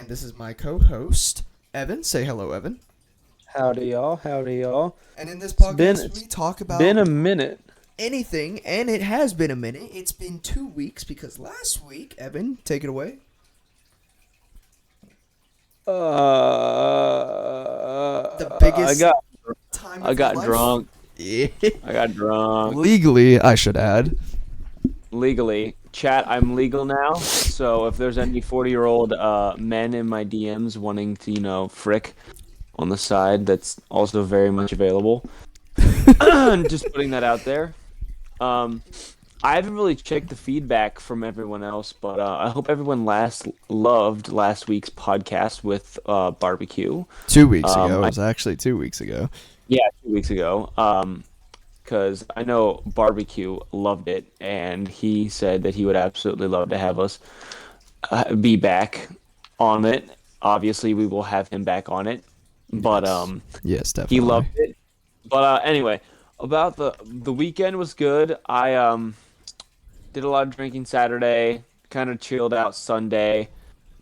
and this is my co-host, Evan. Say hello, Evan. Howdy, y'all. Howdy, y'all. And in this It's been podcast, we talk been about a minute. anything, and it has been a minute. It's been 2 weeks because last week, Evan, take it away. The I biggest got time I of your got life. drunk. Yeah. I got drunk. Legally, I should add. Legally, chat. I'm legal now. So if there's any 40-year-old men in my DMs wanting to, frick on the side, that's also very much available. Just putting that out there. Um, I haven't really checked the feedback from everyone else, but I hope everyone loved last week's podcast with barbecue. 2 weeks ago. It I was actually 2 weeks ago. Yeah, 2 weeks ago. Because I know barbecue loved it, and he said that he would absolutely love to have us be back on it. Obviously, we will have him back on it, but Yes. Yes, he definitely. loved it. But anyway, about the weekend was good. I did a lot of drinking Saturday, kind of chilled out Sunday.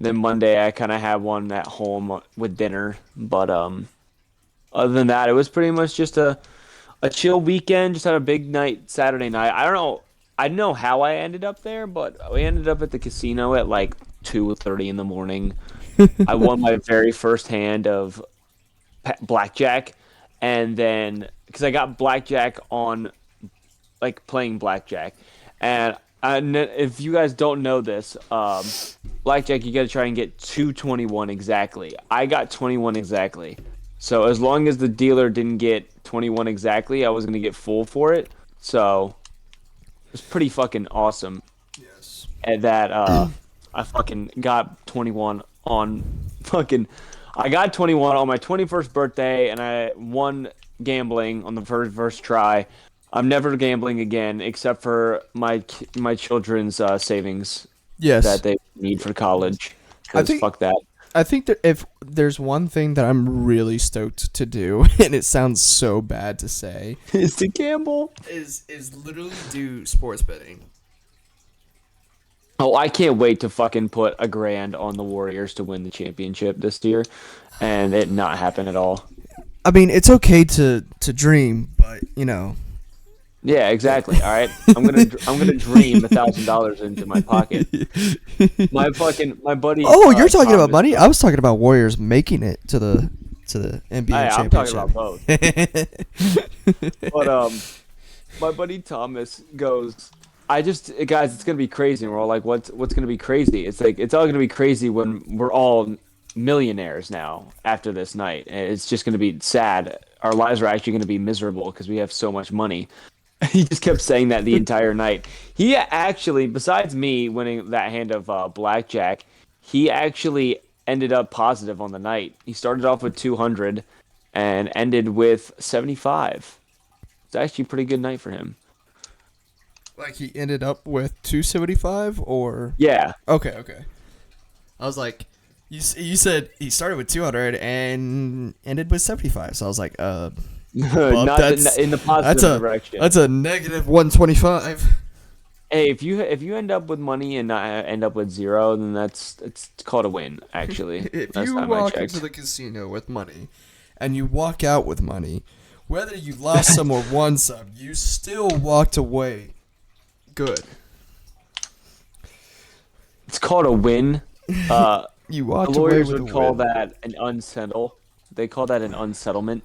Then Monday, I kind of had one at home with dinner. But other than that, it was pretty much just a chill weekend. Just had a big night Saturday night. I don't know. I don't know how I ended up there, but we ended up at the casino at like 2:30 in the morning. I won my very first hand of blackjack, and then because I got blackjack on like playing blackjack, and if you guys don't know this, blackjack you got to try and get 221 exactly. I got 21 exactly. So as long as the dealer didn't get 21 exactly, I was gonna get full for it. So it was pretty fucking awesome. Yes. And that I fucking got 21 on fucking I got 21 on my 21st birthday, and I won gambling on the first try. I'm never gambling again except for my children's savings Yes. that they need for college. I Because think fuck that. I think that if there's one thing that I'm really stoked to do, and it sounds so bad to say, Is to gamble. is literally do sports betting. Oh, I can't wait to fucking put a grand on the Warriors to win the championship this year, and it not happen at all. I mean, it's okay to dream, but Yeah, exactly. All right, I'm gonna dream $1,000 into my pocket. My buddy Oh, you're talking about Thomas. money? I was talking about Warriors making it to the NBA I'm talking championship. about both. But my buddy Thomas goes, guys, it's gonna be crazy. And we're all like, what's gonna be crazy? It's like it's all gonna be crazy when we're all millionaires now after this night. And it's just gonna be sad. Our lives are actually gonna be miserable because we have so much money. He just kept saying that the entire night. He actually, besides me winning that hand of blackjack, he actually ended up positive on the night. He started off with 200 and ended with 75. It's actually a pretty good night for him. Like he ended up with 275 or Yeah. okay. I was like, you said he started with 200 and ended with 75. So I was like, Not that's in the positive direction. that's a negative 125. Hey, if you end up with money and not end up with zero, then it's called a win. Actually, If last you time I walk checked. into the casino with money and you walk out with money, whether you lost some or won some, you still walked away good. It's called a win. You The walked away lawyers with would a call win. that an unsettle. They call that an unsettlement.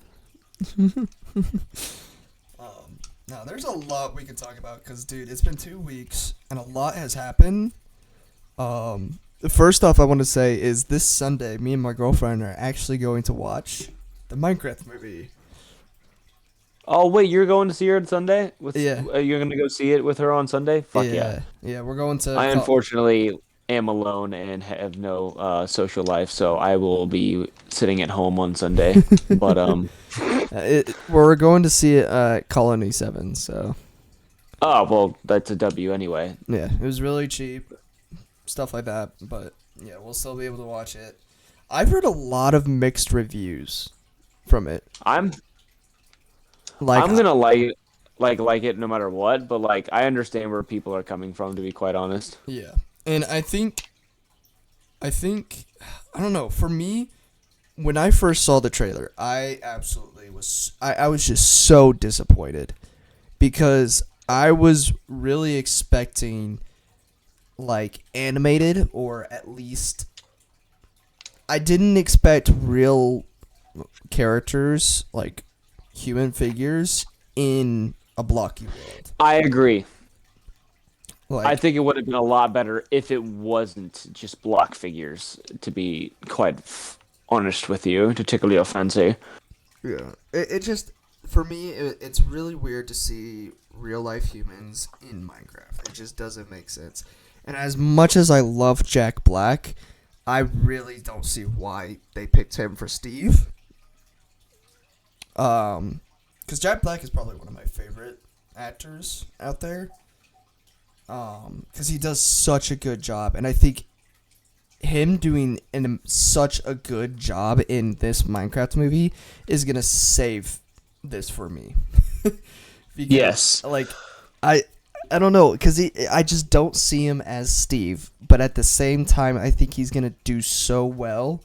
Now, there's a lot we could talk about because, dude, it's been 2 weeks and a lot has happened. First off, I want to say is this Sunday, me and my girlfriend are actually going to watch the Minecraft movie. Oh wait, you're going to see her on Sunday? Yeah. You're gonna go see it with her on Sunday? Fuck yeah! Yeah, we're going to. I unfortunately am alone and have no social life, so I will be sitting at home on Sunday. But We're going to see it at Colony 7, so. oh well, that's a W anyway. Yeah, it was really cheap, stuff like that, but yeah, we'll still be able to watch it. I've heard a lot of mixed reviews from it. I'm Like, I'm gonna like it no matter what, but like I understand where people are coming from, to be quite honest. yeah, and I think I don't know. For me, when I first saw the trailer, I absolutely was. I was just so disappointed because I was really expecting like animated, or at least I didn't expect real characters, like human figures, in a blocky world. I agree. I Like, think it would have been a lot better if it wasn't just block figures, to be quite honest with you, to tickle your fancy. yeah, it just for me, it's really weird to see real life humans in Minecraft. It just doesn't make sense. And as much as I love Jack Black, I really don't see why they picked him for Steve. Because Jack Black is probably one of my favorite actors out there. Because he does such a good job, and I think him doing such a good job in this Minecraft movie is gonna save this for me. Because, Yes. like, I I don't know, because I just don't see him as Steve, but at the same time, I think he's gonna do so well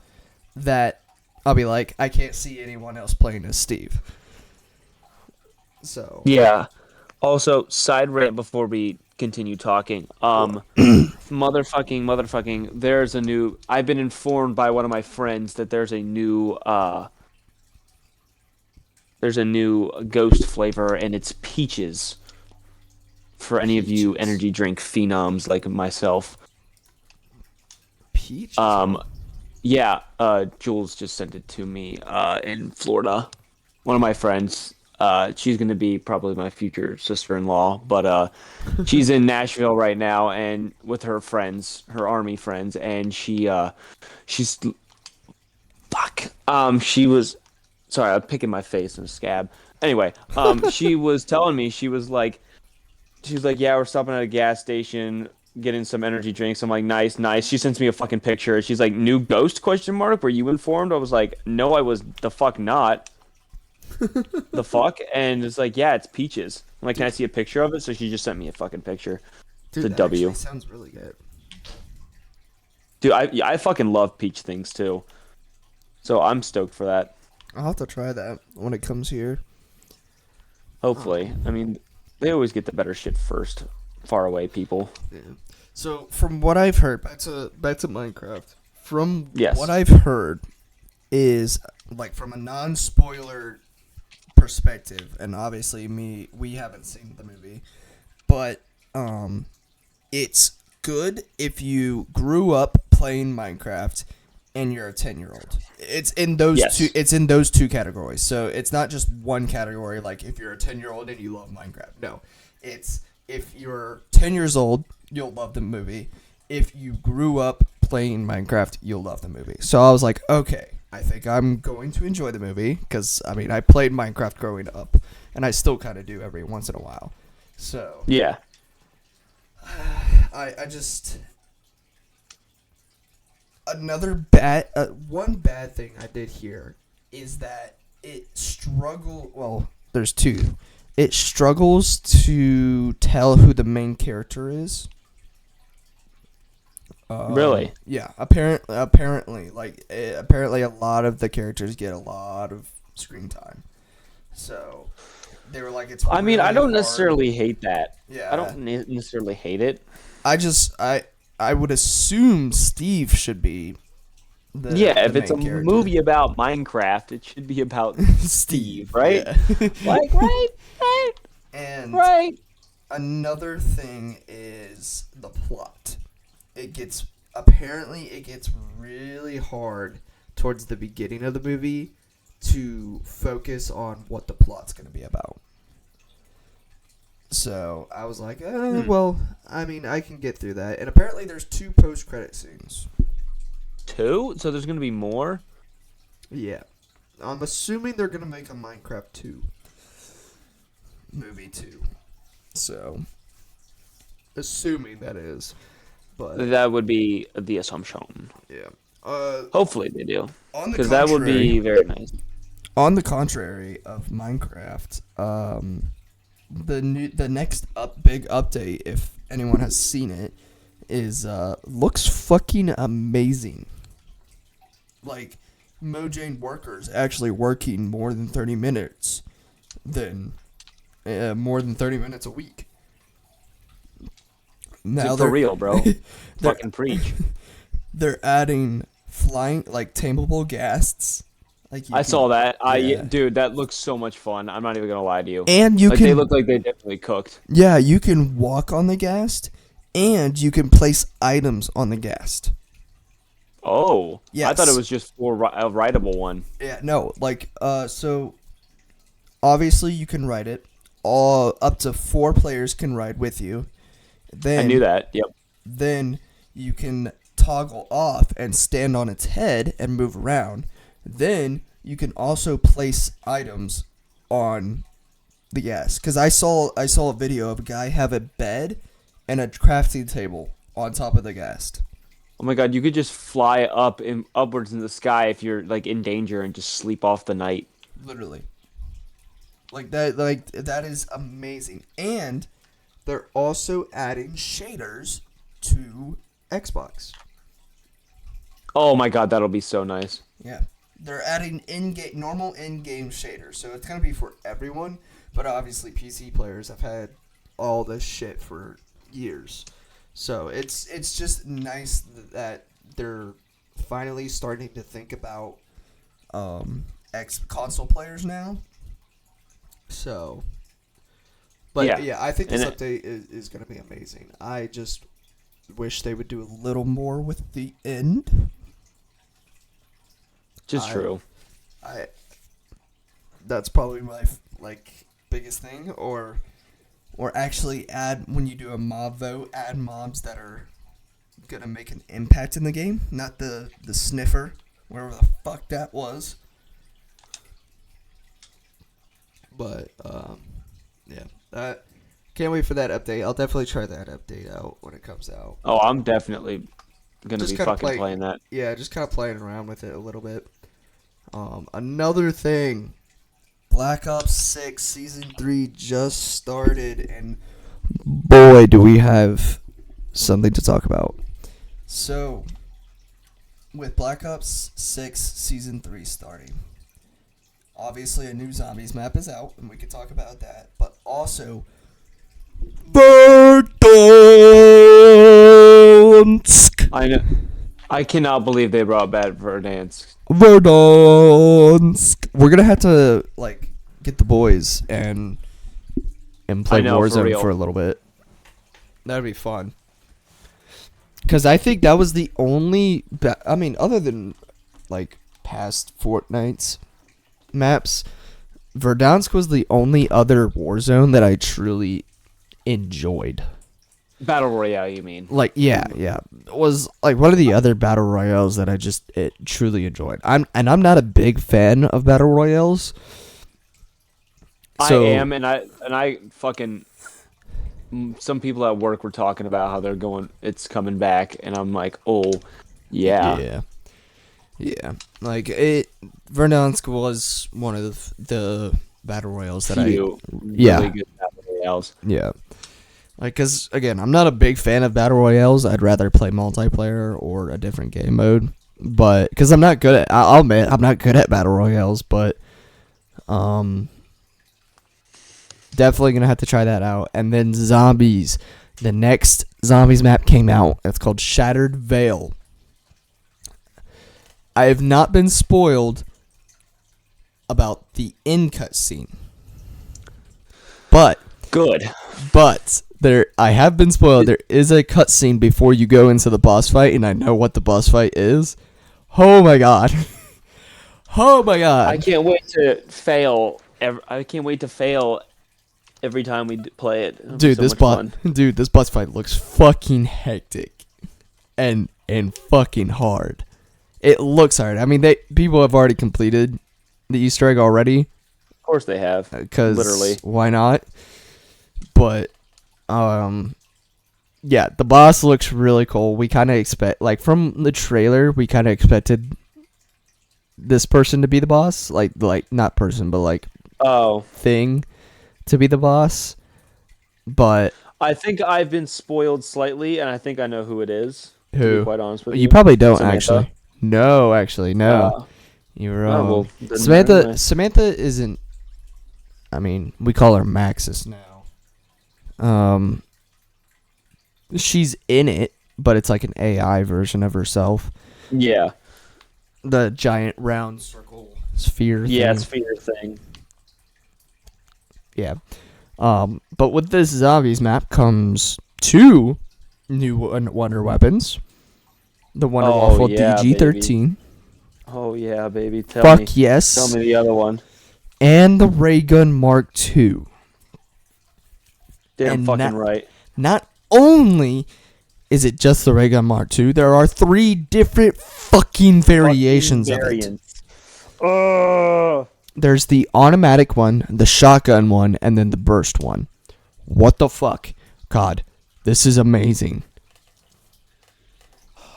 that I'll be like, I can't see anyone else playing as Steve. So, Yeah. Also, side rant before we continue talking. Motherfucking, there's a new. I've been informed by one of my friends that there's a new ghost flavor, and it's peaches. For any of you peaches. energy drink phenoms like myself. Peaches. Um, yeah, Jules just sent it to me in Florida. One of my friends. She's gonna be probably my future sister-in-law, but she's in Nashville right now and with her friends, her army friends, and she's fuck. She was sorry, I'm picking my face in a scab. Anyway, she was telling me she was like, yeah, we're stopping at a gas station, getting some energy drinks. I'm like, nice, nice. She sends me a fucking picture. She's like, new ghost question mark? Were you informed? I was like, no, I was the fuck not. The fuck? And it's like, yeah, it's peaches. I'm like, can I see a picture of it? So she just sent me a fucking picture. It's Dude, a that actually W. sounds really good. Dude, I fucking love peach things too. So I'm stoked for that. I'll have to try that when it comes here. Hopefully. I Um, mean, they always get the better shit first. Far away people. yeah. So from what I've heard, back to Minecraft. From Yes. what I've heard is like from a non-spoiler perspective, and obviously we haven't seen the movie, but it's good if you grew up playing Minecraft and you're a 10-year-old. It's in those two. Yes. It's in those two categories. So it's not just one category. Like if you're a 10-year-old and you love Minecraft. No, it's if you're 10 years old, you'll love the movie. If you grew up playing Minecraft, you'll love the movie. So I was like, okay, I think I'm going to enjoy the movie because I mean I played Minecraft growing up, and I still kind of do every once in a while. So Yeah. I just another bad one bad thing I did here is that it struggle well there's two. It struggles to tell who the main character is. Really? Yeah, apparently apparently a lot of the characters get a lot of screen time. So they were like it's I mean, I really don't hard. necessarily hate that. I Yeah. don't necessarily hate it. I just I would assume Steve should be Yeah, the if it's a main character. movie about Minecraft, it should be about Steve, Steve, right? yeah. Like, right, right, And right. another thing is the plot. It gets really hard towards the beginning of the movie to focus on what the plot's going to be about. So I was like, Hmm. well, I mean, I can get through that. And apparently, there's two post-credit scenes. Two? So there's gonna be more? Yeah, I'm assuming they're gonna make a Minecraft 2 movie too. So, assuming that is, but That would be the assumption. yeah. Hopefully they do, On the because that would contrary, be very nice. of Minecraft, the next big update, if anyone has seen it, is looks fucking amazing. like Mojang workers actually working than more than 30 minutes a week. Now Dude, for real, bro. they're Fucking preach. they're adding flying like tameable ghasts. Like you I saw can, that. yeah, Dude, that looks so much fun. I'm not even gonna lie to you. and you Like they can, look like they definitely cooked. yeah, you can walk on the ghast, and you can place items on the ghast. Oh, I thought it Yes. was just for a rideable one. Yeah. No. Like. So obviously you can ride it. All up to 4 players can ride with you. I knew Then that. Yep. then you can toggle off and stand on its head and move around. Then you can also place items on the gas. Because I saw a video of a guy have a bed and a crafting table on top of the gas. Oh my God, you could just fly upwards in the sky if you're like in danger and just sleep off the night. Literally. Like that is amazing. And they're also adding shaders to Xbox. Oh my God, that'll be so nice. Yeah. They're adding normal in-game shaders. So it's going to be for everyone, but obviously PC players have had all this shit for years. So it's just nice that they're finally starting to think about X console players now. So, but Yeah. yeah, I think And this it, update is going to be amazing. I just wish they would do a little more with the end. just I, true. I that's probably my like biggest thing, or actually add when you do a mob vote, add mobs that are gonna make an impact in the game, not the sniffer, wherever the fuck that was. But yeah, that can't wait for that update. I'll definitely try that update out when it comes out. Oh, I'm definitely gonna Just be kind of fucking playing that. yeah, just kind of playing around with it a little bit. Another thing, Black Ops 6 Season 3 just started, and boy, do we have something to talk about. So, with Black Ops 6 Season 3 starting, obviously a new zombies map is out, and we could talk about that, but also Verdansk. I know. I cannot believe they brought back Verdansk. Verdansk. We're gonna have to like get the boys and play I know, for Warzone real. for a little bit. That'd be fun. Cause I think that was the only. I mean, other than like past Fortnite's maps, Verdansk was the only other Warzone that I truly enjoyed. Battle Royale, you mean? Like yeah, it was like one of the other battle royales that I just truly enjoyed. I'm not a big fan of battle royales. So, I am, and I fucking. Some people at work were talking about how it's coming back, and I'm like, oh, yeah. yeah. Like Verdansk was one of the battle royales that Few yeah. really good battle royales. Yeah. Like, cause again, I'm not a big fan of battle royales. I'd rather play multiplayer or a different game mode. But cause I'm not good at, I'll admit, I'm not good at battle royales. But definitely gonna have to try that out. And then zombies, the next zombies map came out. It's called Shattered Veil. I have not been spoiled about the end cutscene, but Good. I have been spoiled. There is a cutscene before you go into the boss fight, and I know what the boss fight is. Oh my god! Oh my god! I can't wait to fail. I can't wait to fail every time we play it. It'll be Dude, so this much boss, fun. dude, this boss fight looks fucking hectic, and fucking hard. It looks hard. I mean, people have already completed the Easter egg already. Of course they have. Because Literally. why not? But yeah, the boss looks really cool. We kind of expect, like, from the trailer, we kind of expected this person to be the boss, like not person, but like Oh, thing to be the boss. But I think I've been spoiled slightly, and I think I know who it is. To who? be quite honest with You you, probably don't Samantha. actually. No, actually, no. Uh, You're oh wrong. well, then Samantha anyway. Samantha isn't. I mean, we call her Maxis now. Um, she's in it, but it's like an AI version of herself. Yeah, The giant round circle sphere yeah, thing. sphere thing. Yeah. But with this zombies map comes two new wonder weapons. The Wonder Oh Waffle yeah, baby. DG13. Oh yeah, baby. Fuck Tell yes. me the other one. And the Ray Gun Mark II. Damn And fucking right. not only is it just the Ray Gun Mark II, there are 3 different fucking variations Fucking of it. variants. Oh. There's the automatic one, the shotgun one, and then the burst one. What the fuck? God, this is amazing.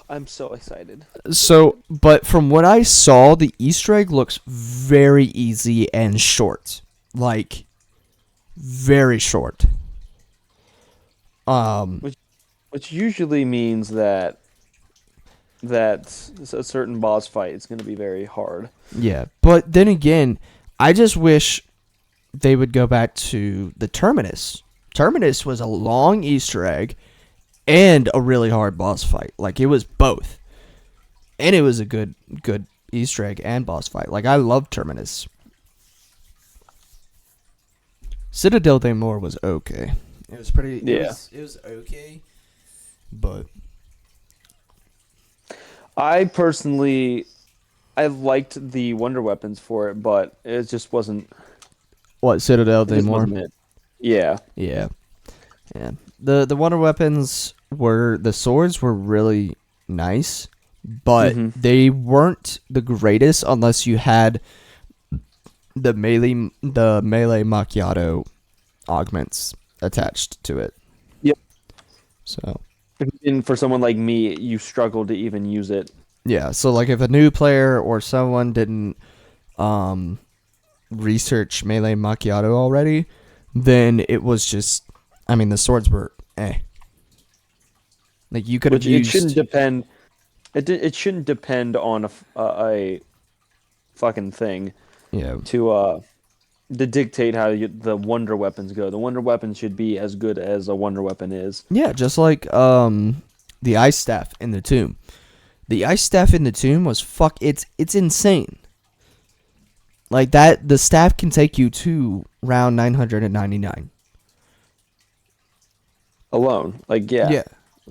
I'm so excited. So, but from what I saw, the Easter egg looks very easy and short. Like, very short. Which usually means that a certain boss fight is going to be very hard. Yeah. But then again, I just wish they would go back to the Terminus. Terminus was a long Easter egg and a really hard boss fight. Like, it was both. And it was a good Easter egg and boss fight. Like, I love Terminus. Citadel de Mor was okay. It was pretty. Yeah. It was okay, but I personally, I liked the wonder weapons for it, but it just wasn't. what Citadel It de just Mor? wasn't it. Yeah. Yeah, yeah. The wonder weapons were the swords were really nice, but Mhm. they weren't the greatest unless you had the melee macchiato augments attached to it. Yep. So And for someone like me, you struggle to even use it. yeah, so like if a new player or someone didn't research melee macchiato already, then it was just, I mean, the swords were like you could have Which it used. shouldn't depend. It shouldn't depend on a fucking thing Yeah, to dictate how the wonder weapons go. The wonder weapon should be as good as a wonder weapon is. yeah, just like the ice staff in the tomb. The ice staff in the tomb was it's insane. Like that, the staff can take you to round 999. Alone, like yeah. Yeah,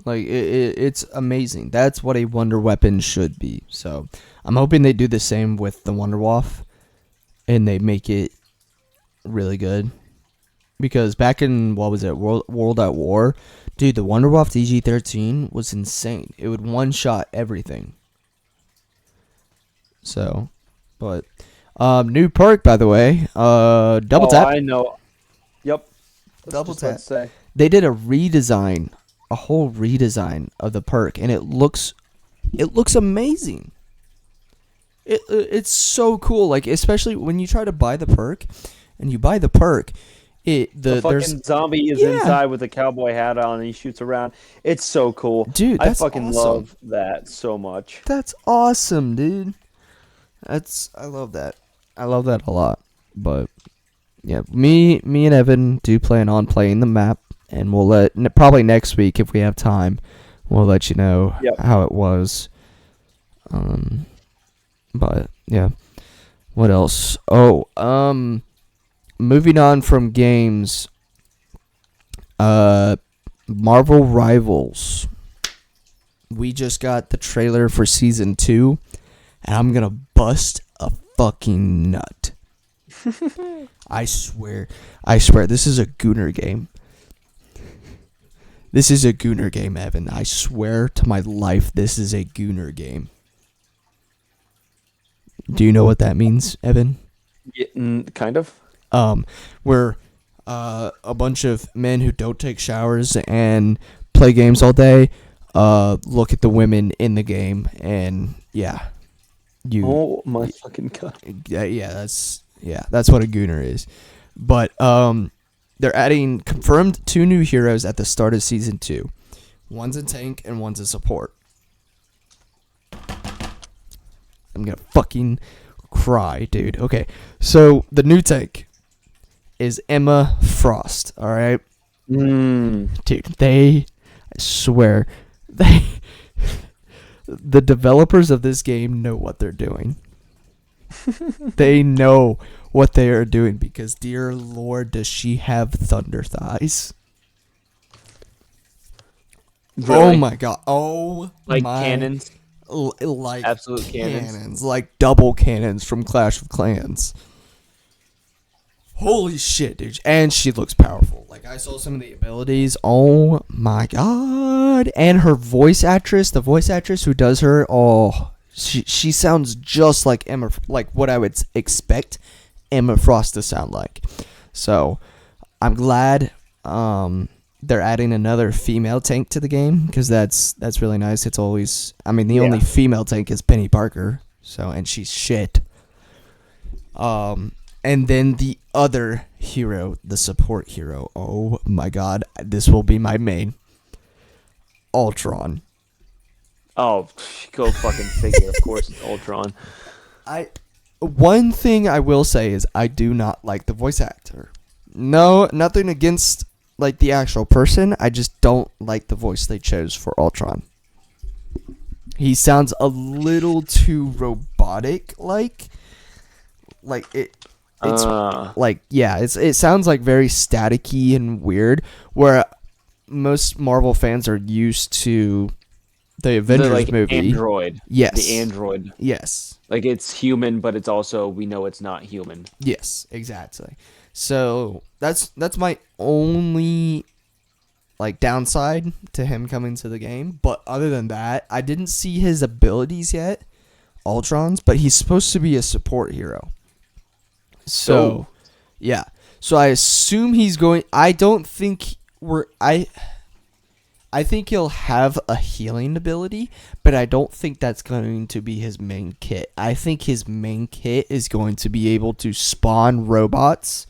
like it's amazing. That's what a wonder weapon should be. So I'm hoping they do the same with the Wonder Waff, and they make it really good. Because back in what was it, World at War, dude, the Wonder Waff DG13 was insane. It would one shot everything. So, but new perk by the way, double tap. I know. Yep. Double tap. Say. They did a whole redesign of the perk, and it looks amazing. It's so cool. Like especially when you try to buy the perk, and you buy the perk, The there's fucking zombie is inside with a cowboy hat on and he shoots around. It's so cool. Dude, I that's fucking awesome. love that so much. That's awesome, dude. I love that. I love that a lot. But yeah, me and Evan do plan on playing the map, and we'll probably next week if we have time, we'll let you know how it was. But yeah, what else? Oh, moving on from games. Marvel Rivals. We just got the trailer for season 2, and I'm gonna bust a fucking nut. I swear, this is a Gooner game. This is a Gooner game, Evan. I swear to my life, this is a Gooner game. Do you know what that means, Evan? Yeah, kind of. We're a bunch of men who don't take showers and play games all day. Look at the women in the game, and yeah, Oh my fucking god! that's what a Gooner is. But they're adding confirmed 2 new heroes at the start of season 2. One's a tank and one's a support. I'm gonna fucking cry, dude. Okay, so the new tank is Emma Frost. All right, dude. I swear, they, the developers of this game know what they're doing. They know what they are doing because, dear Lord, does she have thunder thighs? Really? Oh my god! Oh Like my! cannons? Like Absolute cannons, cannons? like double cannons from Clash of Clans. Holy shit, dude! And she looks powerful. Like I saw some of the abilities. Oh my god! And her voice actress, the voice actress who does her, she sounds just like Emma, like what I would expect Emma Frost to sound like. So I'm glad they're adding another female tank to the game because that's really nice. It's always, I mean, the only Yeah. female tank is Penny Parker. So and she's shit. And then the other hero, the support hero. Oh my god, this will be my main. Ultron. Oh, go fucking figure. Of course it's Ultron. One thing I will say is I do not like the voice actor. No, nothing against like the actual person. I just don't like the voice they chose for Ultron. He sounds a little too robotic like it's like yeah, it sounds like very staticky and weird where most Marvel fans are used to the Avengers like movie. android. Yes. The android. Yes. Like it's human, but it's also we know it's not human. Yes, exactly. So that's my only like downside to him coming to the game. But other than that, I didn't see his abilities yet, Ultron's, but he's supposed to be a support hero. So, yeah. So I assume he's going. I don't think we're. I think he'll have a healing ability, but I don't think that's going to be his main kit. I think his main kit is going to be able to spawn robots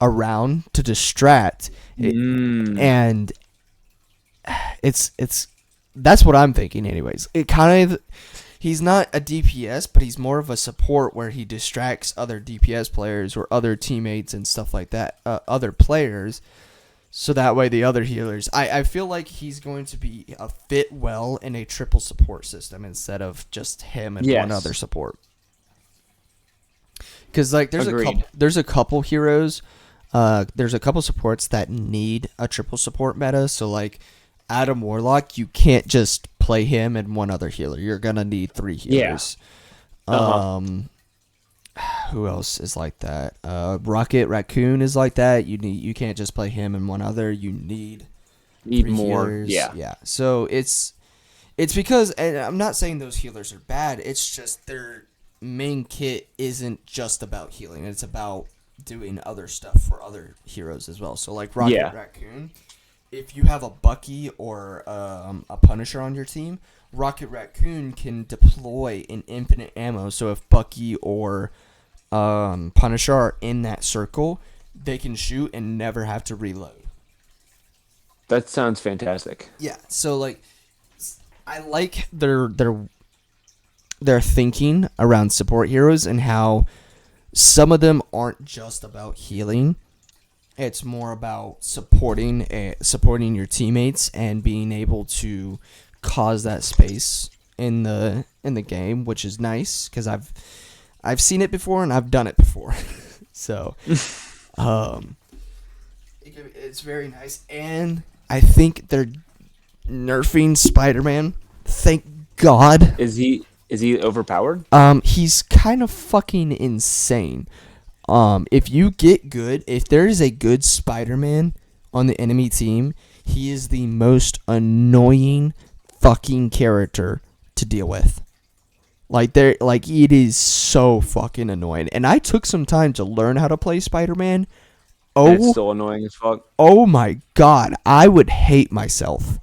around to distract, and it's that's what I'm thinking. Anyways, it kind of. He's not a DPS, but he's more of a support where he distracts other DPS players or other teammates and stuff like that, other players, so that way the other healers. I feel like he's going to be a fit well in a triple support system instead of just him and one other support. Because like there's a couple heroes, there's a couple supports that need a triple support meta. So like Adam Warlock, you can't just play him and one other healer. You're gonna need 3 healers. Yeah. Who else is like that? Rocket Raccoon is like that. You can't just play him and one other. You need 3 more. healers. Yeah. So it's because, and I'm not saying those healers are bad. It's just their main kit isn't just about healing. It's about doing other stuff for other heroes as well. So like Rocket Raccoon. If you have a Bucky or a Punisher on your team, Rocket Raccoon can deploy an infinite ammo. So if Bucky or Punisher are in that circle, they can shoot and never have to reload. That sounds fantastic. Yeah. So like, I like their thinking around support heroes and how some of them aren't just about healing. It's more about supporting your teammates and being able to cause that space in the game, which is nice because I've seen it before and I've done it before. So, it's very nice, and I think they're nerfing Spider-Man. Thank God. Is he overpowered? He's kind of fucking insane. If you get good, if there is a good Spider-Man on the enemy team, he is the most annoying fucking character to deal with. Like it is so fucking annoying. And I took some time to learn how to play Spider-Man. And it's still annoying as fuck. Oh my god, I would hate myself.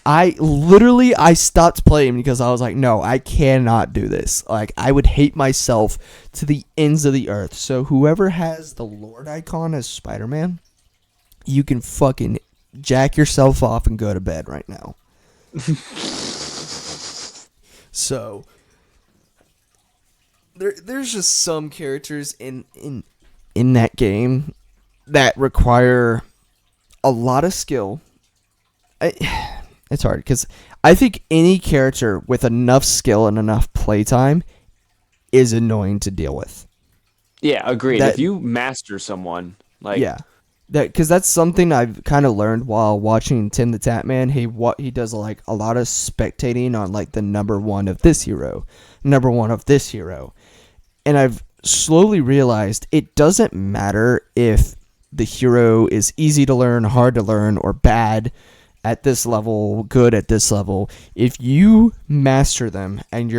I stopped playing because I was like, no, I cannot do this. Like, I would hate myself to the ends of the earth. So whoever has the Lord icon as Spider-Man, you can fucking jack yourself off and go to bed right now. So, there's just some characters in that game that require a lot of skill. It's hard because I think any character with enough skill and enough playtime is annoying to deal with. Yeah, agreed. That If you master someone, like, Yeah, that because that's something I've kind of learned while watching Tim the Tatman. He does like a lot of spectating on like the number one of this hero, number one of this hero, and I've slowly realized it doesn't matter if the hero is easy to learn, hard to learn, or bad at this level, good at this level. If you master them and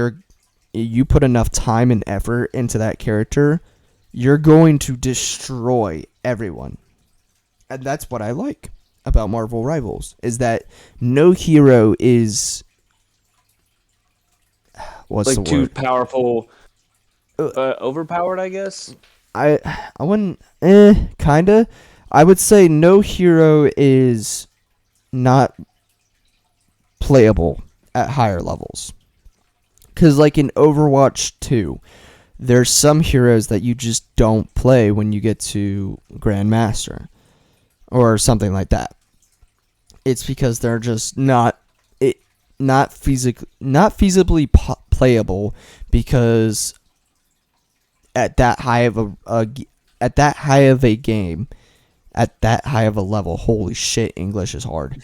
you put enough time and effort into that character, you're going to destroy everyone. And that's what I like about Marvel Rivals is that no hero is what's the like too word? powerful, Uh, overpowered, I guess. I I wouldn't kinda. I would say no hero is not playable at higher levels. Cuz like in Overwatch 2, there's some heroes that you just don't play when you get to Grandmaster or something like that. It's because they're just not feasibly playable because at that high of at that high of a game, at that high of a level, holy shit, English is hard.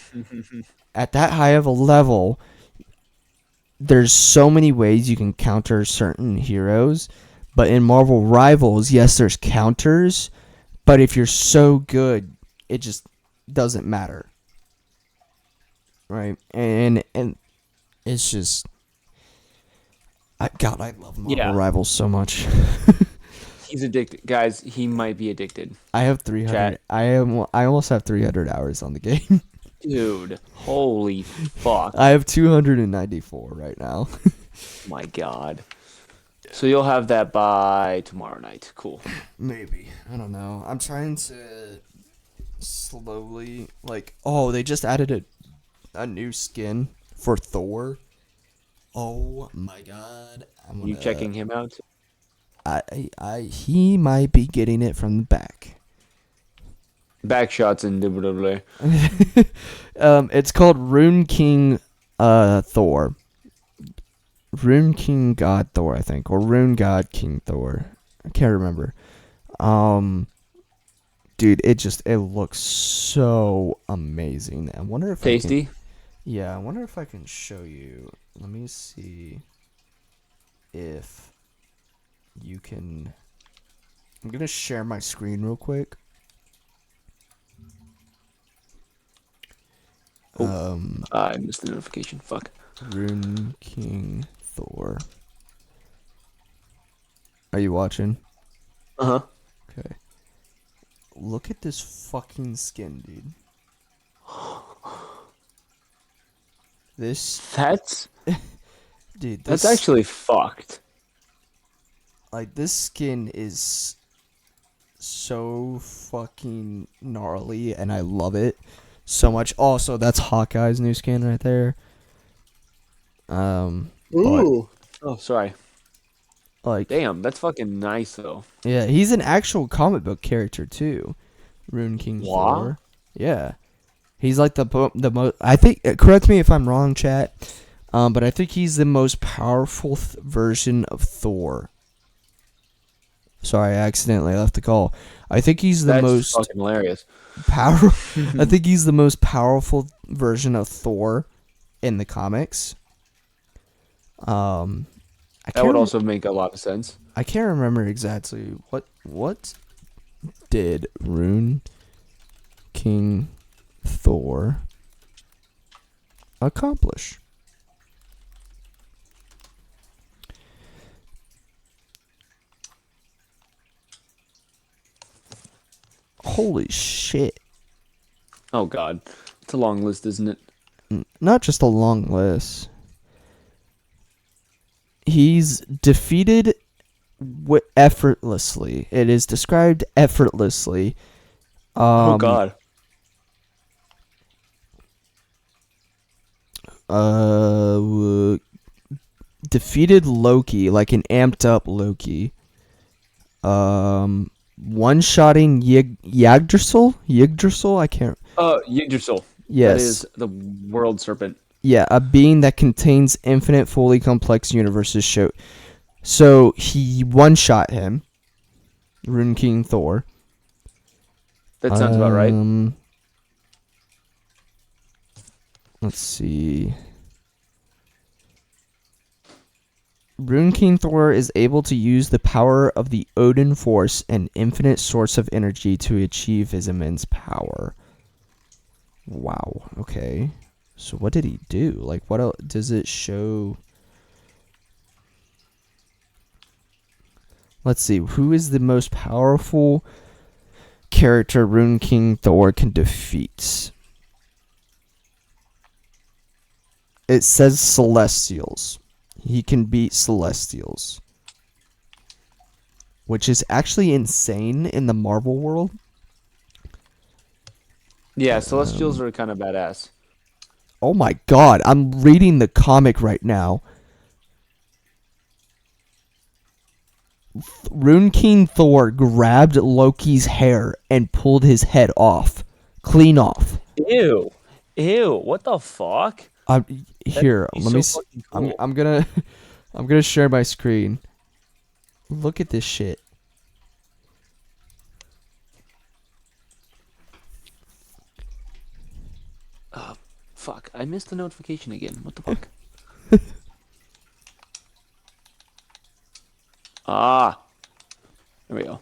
At that high of a level, there's so many ways you can counter certain heroes, but in Marvel Rivals, yes, there's counters, but if you're so good, it just doesn't matter. Right? And it's just I love Marvel Yeah, Rivals so much. he's addicted, guys. He might be addicted. I have 300. Chat, I almost have 300 hours on the game. dude. Holy fuck, I have 294 right now. my god. So you'll have that by tomorrow night. Cool. Maybe. I don't know. I'm trying to slowly oh, they just added a new skin for Thor. Oh my god. You checking him out? He might be getting it from the back. Back shots indubitably. It's called Rune King Thor. Rune King God Thor, I think, or Rune God King Thor. I can't remember. Dude, it looks so amazing. I wonder if Tasty. yeah, I wonder if I can show you. Let me see if you can. I'm gonna share my screen real quick. Oh. I missed the notification. Fuck. Rune King Thor. Are you watching? Uh huh. Okay. Look at this fucking skin, dude. This That's dude, that's actually fucked. like this skin is so fucking gnarly and I love it so much. Also, that's Hawkeye's new skin right there. Ooh. Oh, sorry. Like Damn, that's fucking nice though. yeah, he's an actual comic book character too. Rune King What? Thor. Yeah. He's like the most. I think. Correct me if I'm wrong, chat. But I think he's the most powerful version of Thor. Sorry, I accidentally left the call. I think he's the That's most fucking hilarious. I think he's the most powerful version of Thor in the comics. I That can't. would also make a lot of sense. I can't remember exactly what did Rune King Thor accomplish. Holy shit. Oh god. It's a long list, isn't it? Not just a long list. He's defeated effortlessly. It is described effortlessly. Oh god. defeated Loki, like an amped up Loki. One-shotting Yggdrasil. I can't. Yggdrasil. That Yes, is the world serpent. yeah, a being that contains infinite, fully complex universes. So he one-shot him, Rune King Thor. That sounds about right. Let's see. Rune King Thor is able to use the power of the Odin Force, an infinite source of energy, to achieve his immense power. Wow. Okay. So what did he do? Like, what else does it show? Let's see. Who is the most powerful character Rune King Thor can defeat? It says Celestials. He can beat Celestials, which is actually insane in the Marvel world. Yeah, Celestials are kind of badass. Oh my god, I'm reading the comic right now. Rune King Thor grabbed Loki's hair and pulled his head off. Clean off. Ew. Ew. What the fuck? Here, He's let so me fucking cool. I'm gonna I'm gonna share my screen. Look at this shit. Fuck. I missed the notification again. What the fuck? Ah. There we go.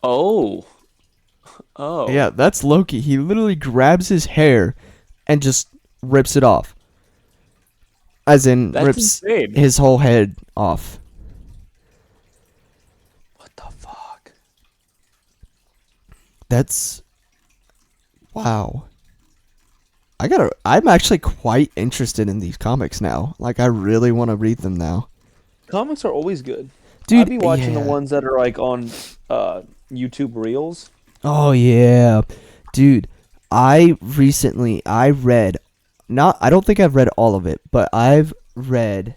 Oh. Oh. Yeah, that's Loki. He literally grabs his hair and just rips it off. As in, That's rips insane. his whole head off. What the fuck? That's... Wow. I'm actually quite interested in these comics now. Like, I really want to read them now. Comics are always good. Dude, I'd be watching yeah. the ones that are like on YouTube Reels. Oh, yeah. Dude, I read... I don't think I've read all of it, but I've read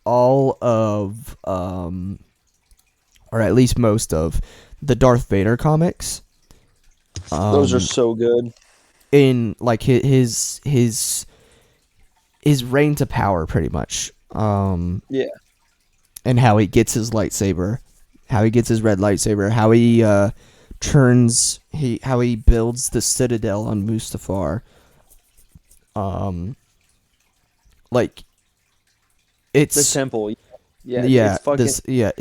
all of, or at least most of, the Darth Vader comics. Those are so good. In like his reign to power, pretty much. Yeah. And how he gets his lightsaber, how he gets his red lightsaber, how he how he builds the Citadel on Mustafar. Like it's The temple. Yeah. yeah, It's fucking.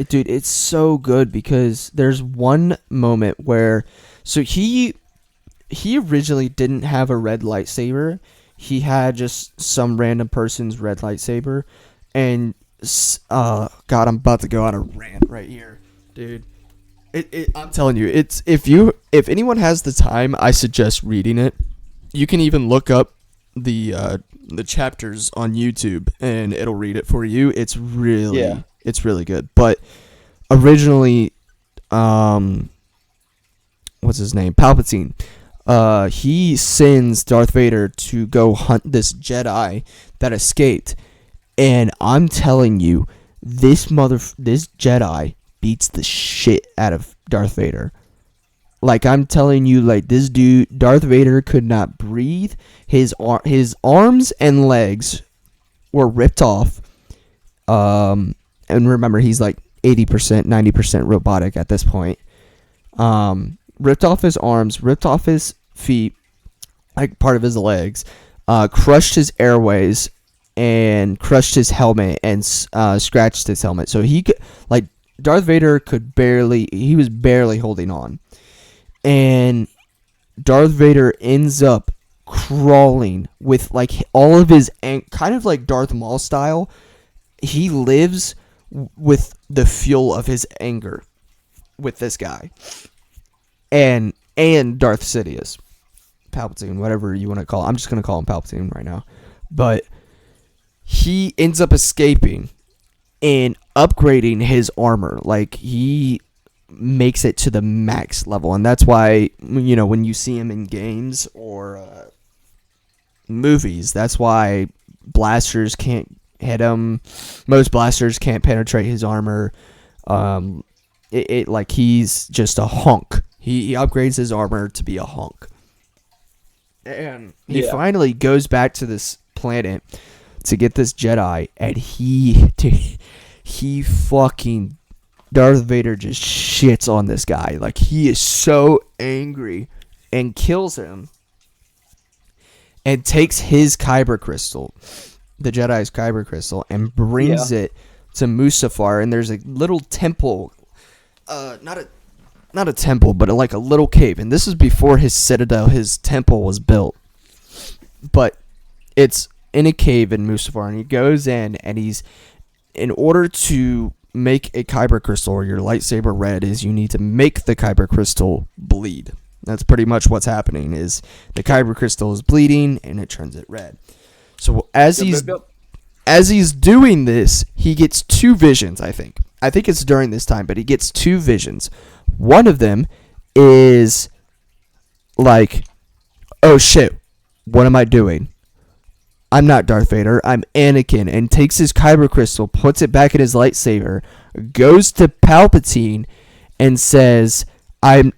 dude, it's so good because there's one moment where, so he originally didn't have a red lightsaber. He had just some random person's red lightsaber, and God, I'm about to go on a rant right here, dude. I'm telling you, it's if anyone has the time, I suggest reading it. You can even look up the chapters on YouTube and it'll read it for you. It's really good. But originally, what's his name? Palpatine. He sends Darth Vader to go hunt this Jedi that escaped, and I'm telling you, this Jedi beats the shit out of Darth Vader. Like, I'm telling you, like, this dude, Darth Vader, could not breathe. His arms and legs were ripped off. And remember, he's like 80%, 90% robotic at this point. Ripped off his arms, ripped off his feet, like part of his legs, crushed his airways, and crushed his helmet, and scratched his helmet. So he could, like, Darth Vader he was barely holding on. And Darth Vader ends up crawling with, like, all of his, kind of like Darth Maul style. He lives with the fuel of his anger with this guy. And Darth Sidious. Palpatine, whatever you want to call him. I'm just going to call him Palpatine right now. But he ends up escaping and upgrading his armor. Like, he makes it to the max level. And that's why, you know, when you see him in games or movies. That's why blasters can't hit him. Most blasters can't penetrate his armor. Like he's just a hunk. He upgrades his armor to be a hunk. And he Yeah. finally goes back to this planet to get this Jedi, and he fucking Darth Vader just shits on this guy. Like he is so angry and kills him and takes his kyber crystal, the Jedi's kyber crystal, and brings it to Mustafar. And there's a little temple, not a temple, but like a little cave. And this is before his citadel, his temple was built. But it's in a cave in Mustafar, and he goes in, and in order to make a kyber crystal or your lightsaber red, is you need to make the kyber crystal bleed. That's pretty much what's happening. Is the kyber crystal is bleeding and it turns it red. So as he's doing this, he gets two visions. I think it's during this time, but he gets two visions. One of them is like, oh shit, what am I doing? I'm not Darth Vader, I'm Anakin, and takes his kyber crystal, puts it back in his lightsaber, goes to Palpatine, and says, I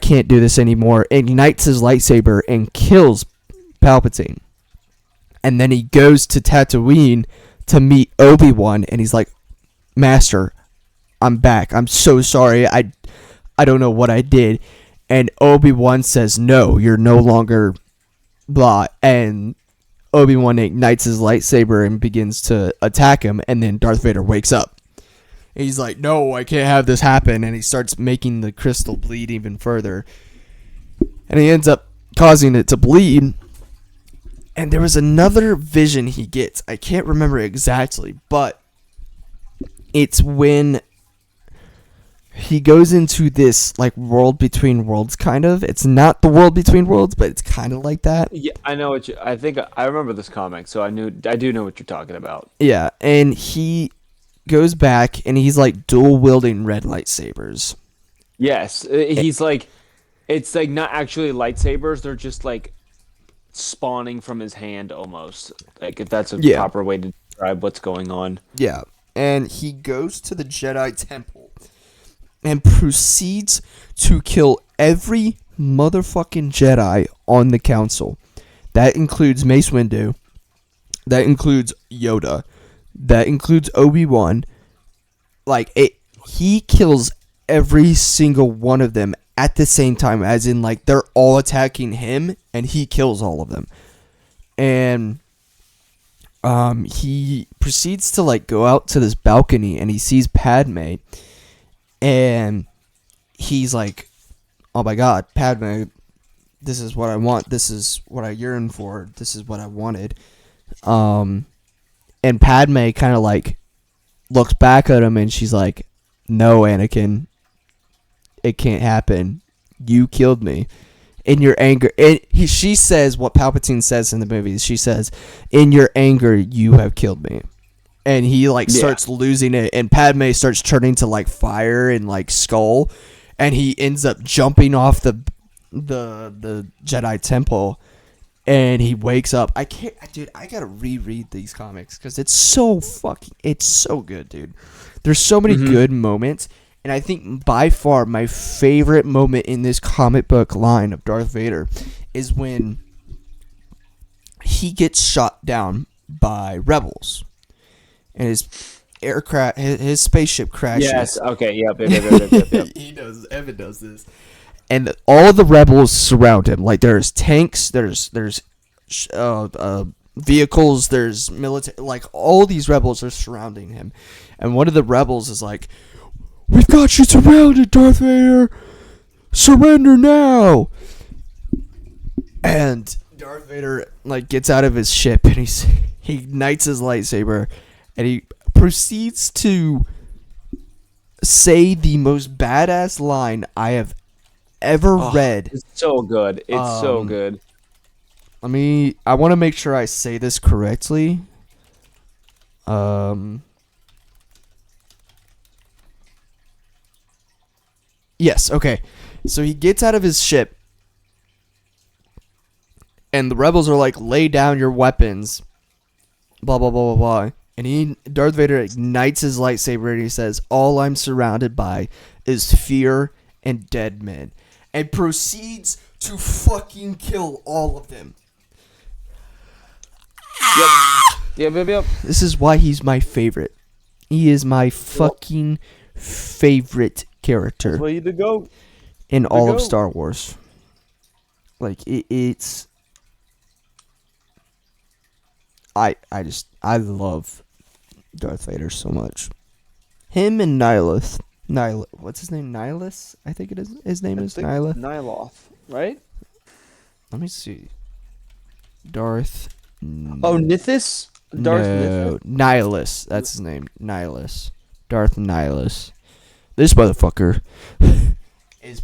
can't do this anymore, ignites his lightsaber, and kills Palpatine. And then he goes to Tatooine to meet Obi-Wan, and he's like, Master, I'm back, I'm so sorry, I don't know what I did. And Obi-Wan says, no, you're no longer blah, and Obi-Wan ignites his lightsaber and begins to attack him, and then Darth Vader wakes up. And he's like, no, I can't have this happen, and he starts making the crystal bleed even further. And he ends up causing it to bleed. And there was another vision he gets. I can't remember exactly, but it's when he goes into this like world between worlds kind of. It's not the world between worlds, but it's kind of like that. Yeah, I know what I think I remember this comic, so I do know what you're talking about. Yeah, and he goes back and he's like dual wielding red lightsabers. Yes, he's like, it's like not actually lightsabers; they're just like spawning from his hand almost. Like if that's a proper way to describe what's going on. Yeah, and he goes to the Jedi Temple and proceeds to kill every motherfucking Jedi on the council. That includes Mace Windu. That includes Yoda. That includes Obi-Wan. He kills every single one of them at the same time, as in like they're all attacking him and he kills all of them. And he proceeds to like go out to this balcony and he sees Padme. And he's like, oh my god, Padme, this is what I want. This is what I yearn for. This is what I wanted. And Padme kind of like looks back at him and she's like, no, Anakin, it can't happen. You killed me. In your anger, she says what Palpatine says in the movies. She says, in your anger, you have killed me. And he like starts losing it, and Padme starts turning to like fire and like skull, and he ends up jumping off the Jedi Temple, and he wakes up. I gotta reread these comics because it's so good, dude. There's so many good moments, and I think by far my favorite moment in this comic book line of Darth Vader is when he gets shot down by rebels. And his aircraft, his spaceship crashes. Yes. Okay. Yep. He does. Evan does this, and all the rebels surround him. Like there's tanks, there's vehicles, there's military. Like all these rebels are surrounding him, and one of the rebels is like, "We've got you surrounded, Darth Vader. Surrender now!" And Darth Vader like gets out of his ship and he ignites his lightsaber. And he proceeds to say the most badass line I have ever read. It's so good. It's so good. I want to make sure I say this correctly. Yes, okay. So he gets out of his ship. And the rebels are like, lay down your weapons, blah, blah, blah, blah, blah. And Darth Vader ignites his lightsaber and he says, all I'm surrounded by is fear and dead men. And proceeds to fucking kill all of them. Yep. Yep. This is why he's my favorite. He is my fucking favorite character. That's why you to go. In all of Star Wars. Like, it's... I love Darth Vader so much. Him and Nihilus. What's his name? Nihilus? I think it is. His name is Nihilus. Nyloth, right? Let me see. Darth... Oh, Nithis? No, Nihilus. That's his name. Nihilus. Darth Nihilus. This motherfucker is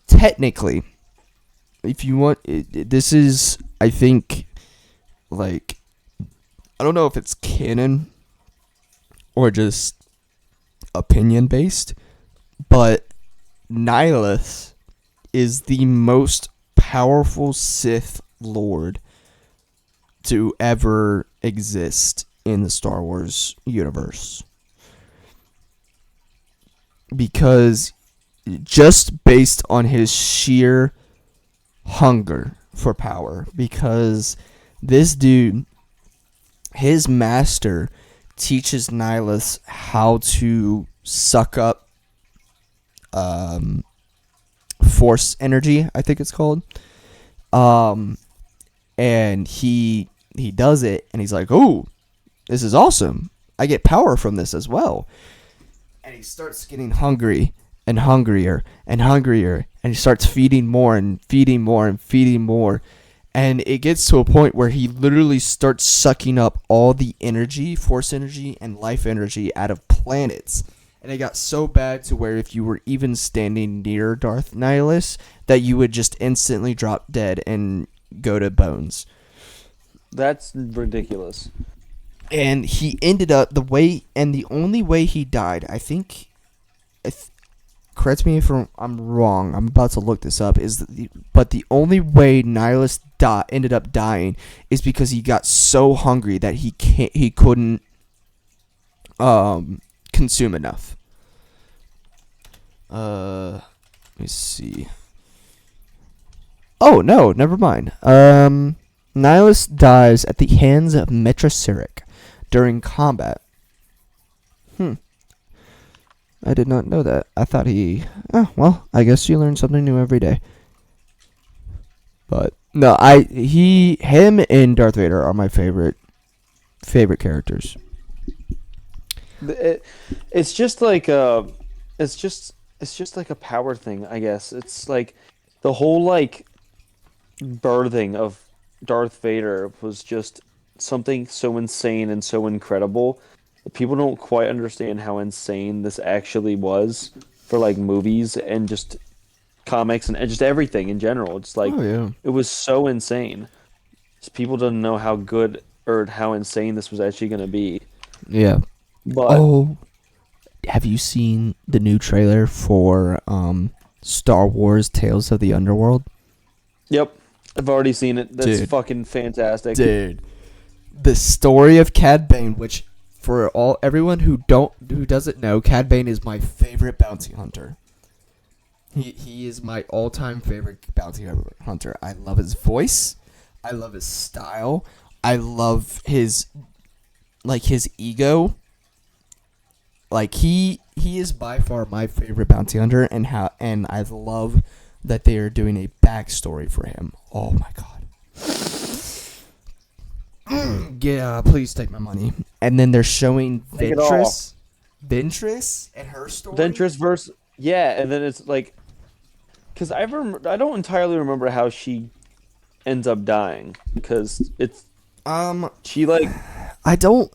technically, if you want, this is, I think, like, I don't know if it's canon or just opinion based, but Nihilus is the most powerful Sith Lord to ever exist in the Star Wars universe. Because just based on his sheer hunger for power. Because this dude, his master, teaches Nihilus how to suck up force energy, I think it's called. And he does it, and he's like, "Oh, this is awesome! I get power from this as well." And he starts getting hungry and hungrier and hungrier, and he starts feeding more and feeding more and feeding more, and it gets to a point where he literally starts sucking up all the energy, force energy, and life energy out of planets. And it got so bad to where if you were even standing near Darth Nihilus, that you would just instantly drop dead and go to bones. That's ridiculous. And he ended up the only way he died, I think, correct me if I'm wrong, I'm about to look this up, but the only way Nihilus ended up dying is because he got so hungry that he couldn't consume enough. Let me see. Oh, no, never mind. Nihilus dies at the hands of Metrosiric during combat. I did not know that. I thought well, I guess you learn something new every day. But no, him and Darth Vader are my favorite characters. It's just like it's just like a power thing, I guess. It's like the whole like birthing of Darth Vader was just something so insane and so incredible. People don't quite understand how insane this actually was for like movies and just comics and just everything in general. It's like It was so insane. Just people don't know how good or how insane this was actually going to be. Yeah. But have you seen the new trailer for Star Wars Tales of the Underworld? Yep. I've already seen it. That's Dude. fucking fantastic. Dude. The story of Cad Bane, which for everyone who doesn't know, Cad Bane is my favorite bounty hunter. He is my all-time favorite bounty hunter. I love his voice. I love his style. I love his ego. Like he is by far my favorite bounty hunter, and I love that they are doing a backstory for him. Oh my god. Yeah, please take my money. And then they're showing Ventress and her story. Ventress versus and then it's like, because I don't entirely remember how she ends up dying, because it's she like I don't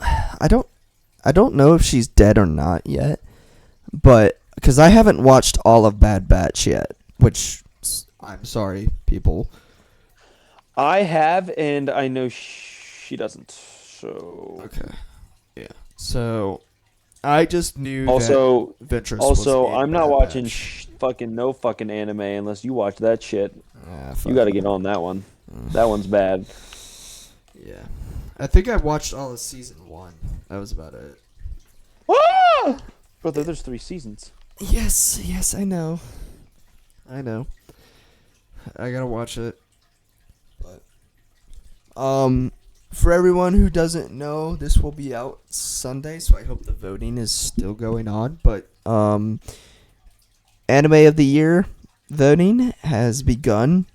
know if she's dead or not yet, but because I haven't watched all of Bad Batch yet, which I'm sorry, people. I have, and I know she doesn't. So okay, yeah. So I just knew also that Ventress also was I'm not watching fucking anime unless you watch that shit. Yeah, you got to get on that one. That one's bad. Yeah. I think I watched all of season 1. That was about it. Ah! Brother, there's 3 seasons. Yes, I know. I know. I gotta watch it. But for everyone who doesn't know, this will be out Sunday, so I hope the voting is still going on. But Anime of the Year voting has begun,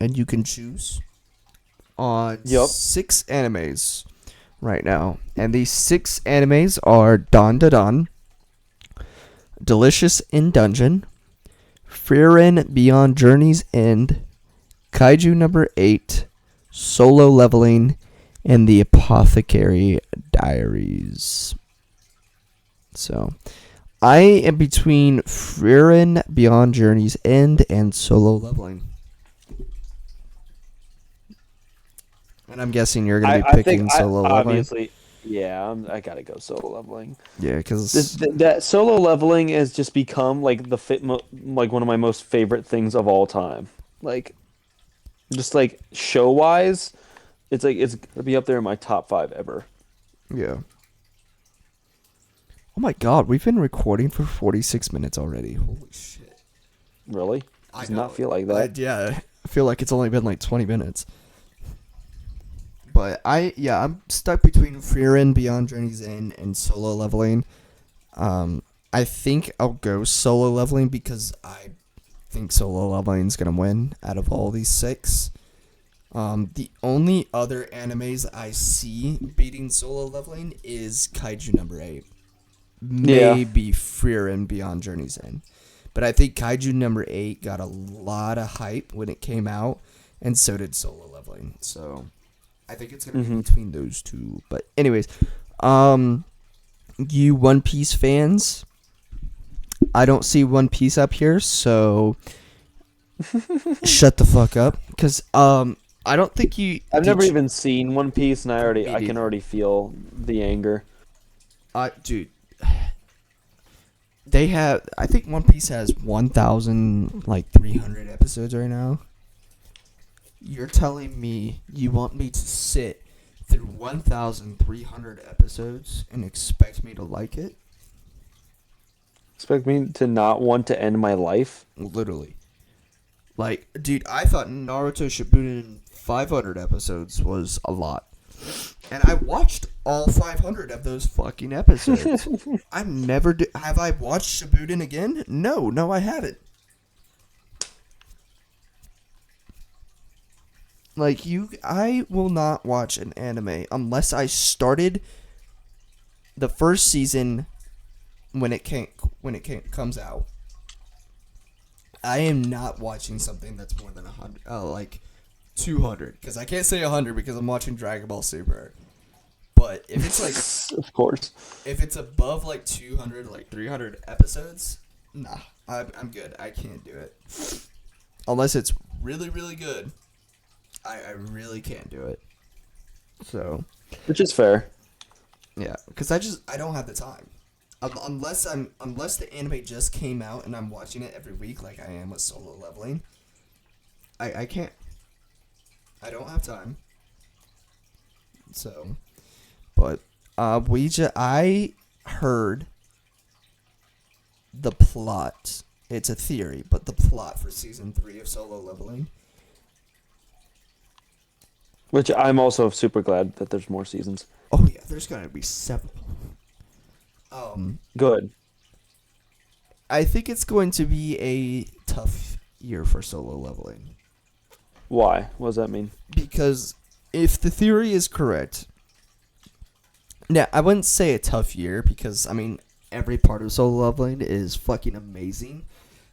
and you can choose on Yup. 6 animes right now. And these 6 animes are Don Da Don, Delicious in Dungeon, Frieren Beyond Journey's End, Kaiju number 8, Solo Leveling, and The Apothecary Diaries. So, I am between Frieren Beyond Journey's End and Solo Leveling. And I'm guessing you're going to be I think picking I Solo Leveling. obviously, yeah, I gotta go solo leveling. Yeah, because That solo leveling has just become like like one of my most favorite things of all time. Like, just like show wise, it's gonna be up there in my top 5 ever. yeah. Oh my god, we've been recording for 46 minutes already. Holy shit. Really? I Does know. not feel like that. Yeah, I feel like it's only been like 20 minutes. But I'm stuck between Frieren Beyond Journey's End and Solo Leveling. I think I'll go Solo Leveling because I think Solo Leveling is gonna win out of all these 6. The only other animes I see beating Solo Leveling is Kaiju number 8. Yeah. Maybe Frieren Beyond Journey's End. But I think Kaiju number 8 got a lot of hype when it came out, and so did Solo Leveling. So I think it's gonna be between those two. But anyways, you One Piece fans, I don't see One Piece up here, so shut the fuck up. Cause I don't think you. I've never you- even seen One Piece, and I Me can neither. already feel the anger. Dude, they have. I think One Piece has 1,300 episodes right now. You're telling me you want me to sit through 1,300 episodes and expect me to like it? Expect me to not want to end my life? Literally. Like, dude, I thought Naruto Shippuden 500 episodes was a lot. And I watched all 500 of those fucking episodes. Have I watched Shippuden again? No, I haven't. Like, I will not watch an anime unless I started the first season when it comes out. I am not watching something that's more than 100, like 200, because I can't say 100 because I'm watching Dragon Ball Super. But if it's like, Of course. if it's above like 200, like 300 episodes, nah, I'm good. I can't do it unless it's really, really good. I really can't do it. So Which is fair. yeah, because I don't have the time. Unless the anime just came out and I'm watching it every week like I am with Solo Leveling, I can't. I don't have time. So, but I heard the plot. It's a theory, but the plot for season 3 of Solo Leveling. Which I'm also super glad that there's more seasons. Oh yeah, there's gonna be several. Good. I think it's going to be a tough year for Solo Leveling. Why? What does that mean? Because if the theory is correct, now I wouldn't say a tough year because, I mean, every part of Solo Leveling is fucking amazing.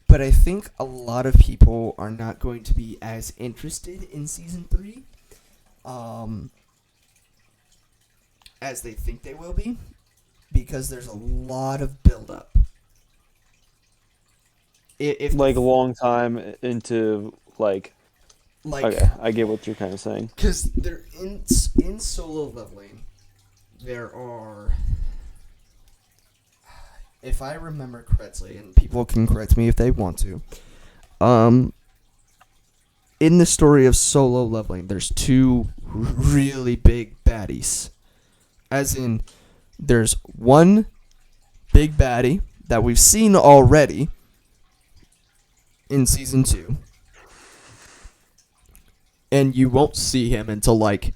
But I think a lot of people are not going to be as interested in Season 3 as they think they will be. Because there's a lot of build-up. If Like a long time into like. Okay, I get what you're kind of saying. Because they're in Solo Leveling, there are, if I remember correctly, and people can correct me if they want to, in the story of Solo Leveling, there's two really big baddies. As in, there's one big baddie that we've seen already in season 2, and you won't see him until like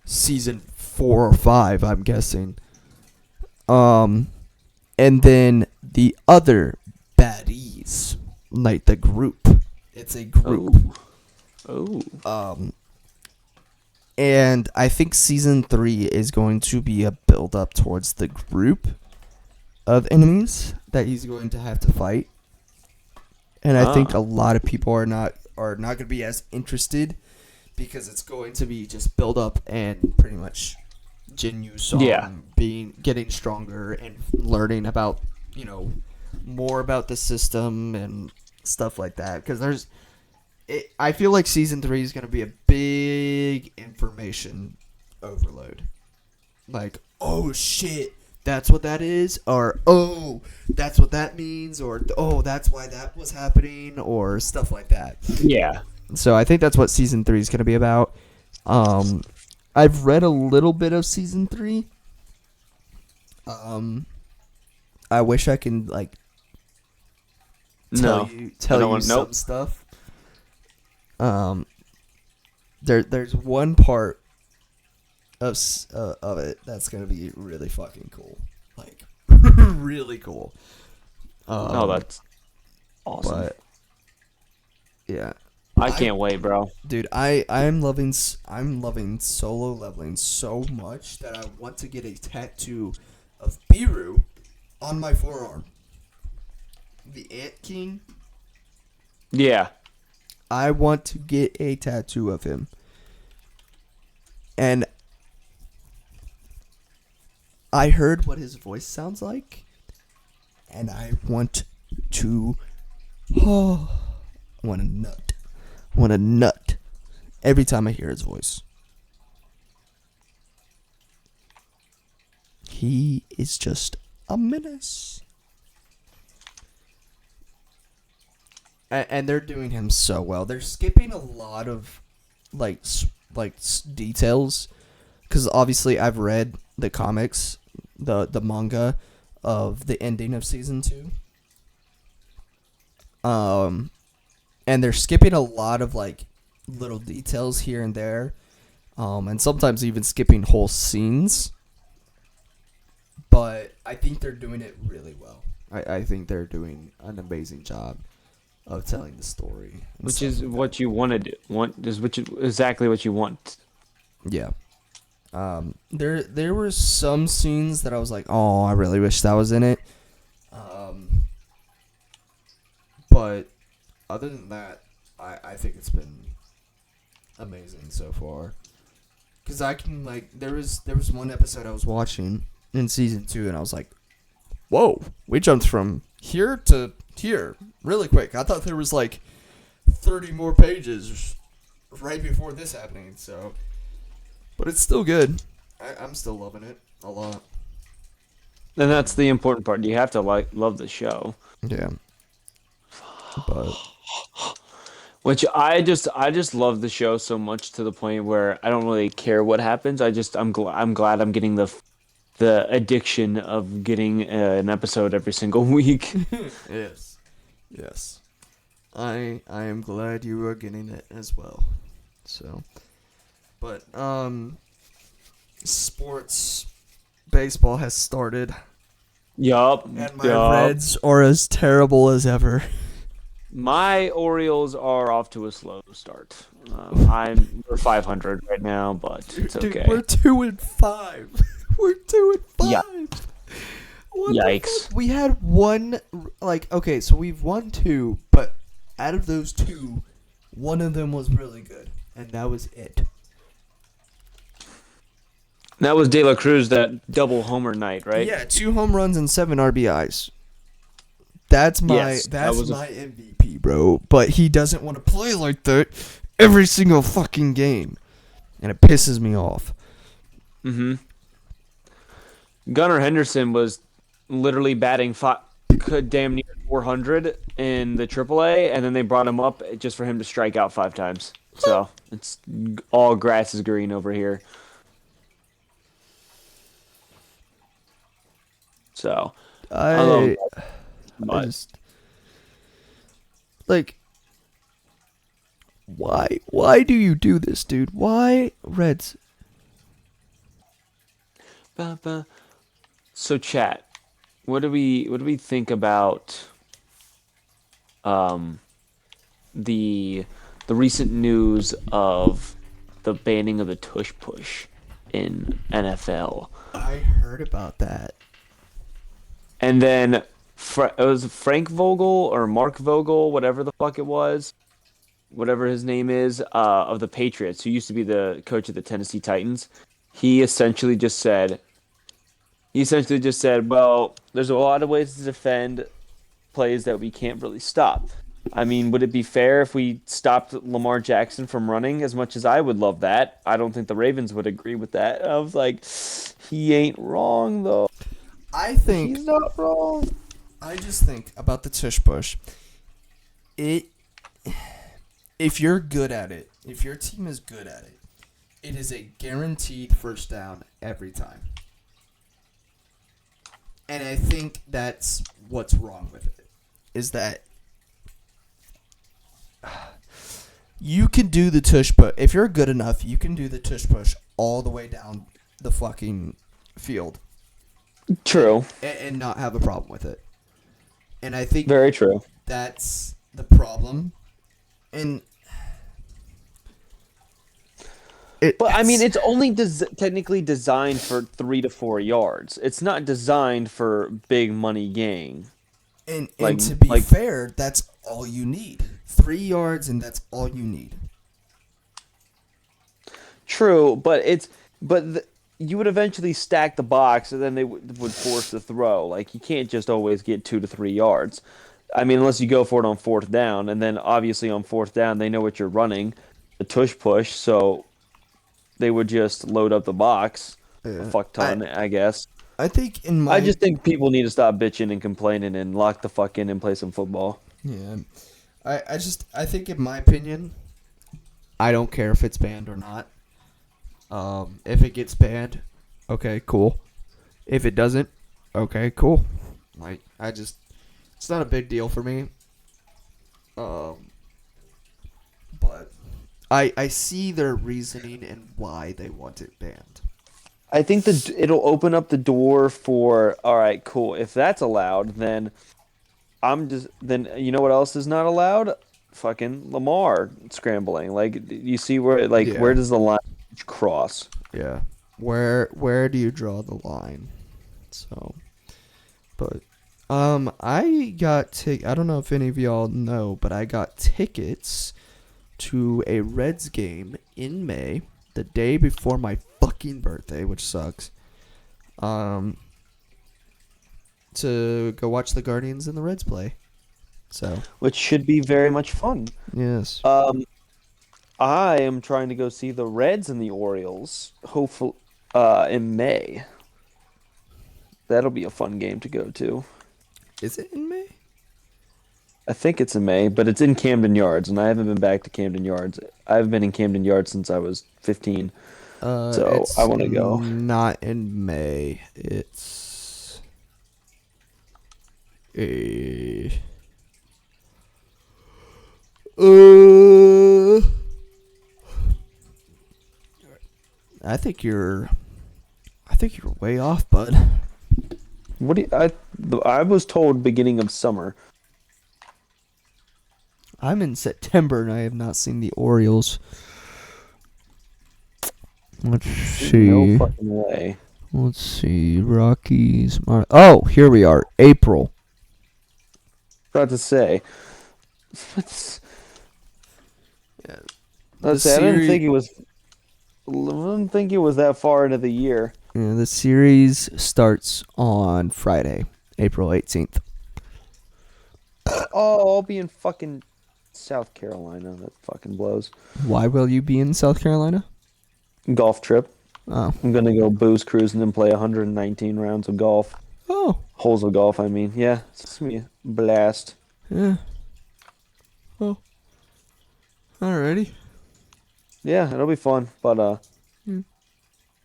season 4 or 5, I'm guessing. And then the other baddies, like the group. It's a group. Oh. And I think season 3 is going to be a build up towards the group of enemies that he's going to have to fight. And I think a lot of people are not going to be as interested because it's going to be just build up and pretty much Jin Yu Song getting stronger and learning about, more about the system and stuff like that. Because I feel like season 3 is going to be a big information overload. Like, oh shit, that's what that is, or oh, that's what that means, or oh, that's why that was happening, or stuff like that. Yeah. So I think that's what season 3 is going to be about. I've read a little bit of season 3. I wish I can like tell you some stuff. There's one part of it that's gonna be really fucking cool, like really cool. That's awesome. But yeah, I can't wait, bro. Dude, I'm loving Solo Leveling so much that I want to get a tattoo of Biru on my forearm. The Ant King. Yeah. I want to get a tattoo of him. And I heard what his voice sounds like, and I want to I want a nut every time I hear his voice. He is just a menace. And they're doing him so well. They're skipping a lot of details, because obviously I've read the comics, the manga of the ending of season 2. And they're skipping a lot of like little details here and there, and sometimes even skipping whole scenes. But I think they're doing it really well. I think they're doing an amazing job of telling the story, which is what you wanted. Exactly what you want. Yeah. There were some scenes that I was like, oh, I really wish that was in it. But other than that, I think it's been amazing so far. Cause I can there was one episode I was watching in season 2, and I was like, whoa, we jumped from here to here really quick. I thought there was like 30 more pages right before this happening. So, but it's still good. I'm still loving it a lot. And that's the important part. You have to love the show. Yeah. But which I just love the show so much to the point where I don't really care what happens. I'm glad I'm getting the addiction of getting an episode every single week. Yes. I am glad you are getting it as well. So, but sports, baseball has started. Yup. And my Reds are as terrible as ever. My Orioles are off to a slow start. We're 500 right now, but it's okay. Dude, we're 2-5. We're 2-5. Yeah. What Yikes. We had one, okay, so we've won 2, but out of those 2, one of them was really good, and that was it. That was De La Cruz, that double homer night, right? Yeah, 2 home runs and 7 RBIs. That's my MVP, bro. But he doesn't want to play like that every single fucking game, and it pisses me off. Mm-hmm. Gunnar Henderson was literally batting could damn near 400 in the AAA, and then they brought him up just for him to strike out 5 times. So it's all grass is green over here. So I love I that, I but just like why do you do this, dude? Why Reds? so chat. What do we think about um the the recent news of the banning of the tush push in NFL? I heard about that. And then it was Frank Vogel or Mark Vogel, whatever the fuck it was, whatever his name is, of the Patriots, who used to be the coach of the Tennessee Titans. He essentially just said, well, there's a lot of ways to defend plays that we can't really stop. I mean, would it be fair if we stopped Lamar Jackson from running as much as I would love that? I don't think the Ravens would agree with that. I was like, he ain't wrong though. I think He's not wrong. I just think about the tush push. It if you're good at it, if your team is good at it, it is a guaranteed first down every time. And I think that's what's wrong with it. Is that you can do the tush push. If you're good enough, you can do the tush push all the way down the fucking field True. and not have a problem with it. And I think Very true. that's the problem. And But I mean, it's only technically designed for 3 to 4 yards. It's not designed for big money gain. and Like, to be like fair, that's all you need. 3 yards, and that's all you need. true, but you would eventually stack the box, and then they would force the throw. Like you can't just always get 2 to 3 yards. I mean, unless you go for it on fourth down, and then obviously on fourth down they know what you're running, the tush push, so they would just load up the box a Yeah. fuck ton, I guess. I think in I my just think people need to stop bitching and complaining and lock the fuck in and play some football. yeah, I think in my opinion, I don't care if it's banned or not. If it gets banned, okay, cool. If it doesn't, okay, cool. Like it's not a big deal for me. But I see their reasoning and why they want it banned. I think it'll open up the door for, all right, cool. If that's allowed, then you know what else is not allowed? Fucking Lamar scrambling. Like you see where Yeah, does the line cross? yeah. Where do you draw the line? So, but I don't know if any of y'all know, but I got tickets to a Reds game in May, the day before my fucking birthday, which sucks. Um, to go watch the Guardians and the Reds play. So, Which should be very much fun. yes. I am trying to go see the Reds and the Orioles, hopefully, in May. That'll be a fun game to go to. Is it in May? I think it's in May, but it's in Camden Yards, and I haven't been back to Camden Yards. I've been in Camden Yards since I was 15, so It's I want to go. not in May. It's a uh I think you're way off, bud. What do you, I was told beginning of summer. I'm in September and I have not seen the Orioles. Let's No see. fucking way. Let's see. Rockies. Oh, here we are. April. About to say. Yeah, Let's say I didn't think it was that far into the year. yeah, the series starts on Friday, April 18th. Oh, I'll be in fucking South Carolina. That fucking blows. Why will you be in South Carolina? Golf trip. Oh. I'm gonna go booze cruising and play 119 rounds of golf. Oh, Oh, Holes of golf, I mean. Yeah, it's gonna be a blast. yeah. Oh, alrighty. Yeah, it'll be fun, but Hmm.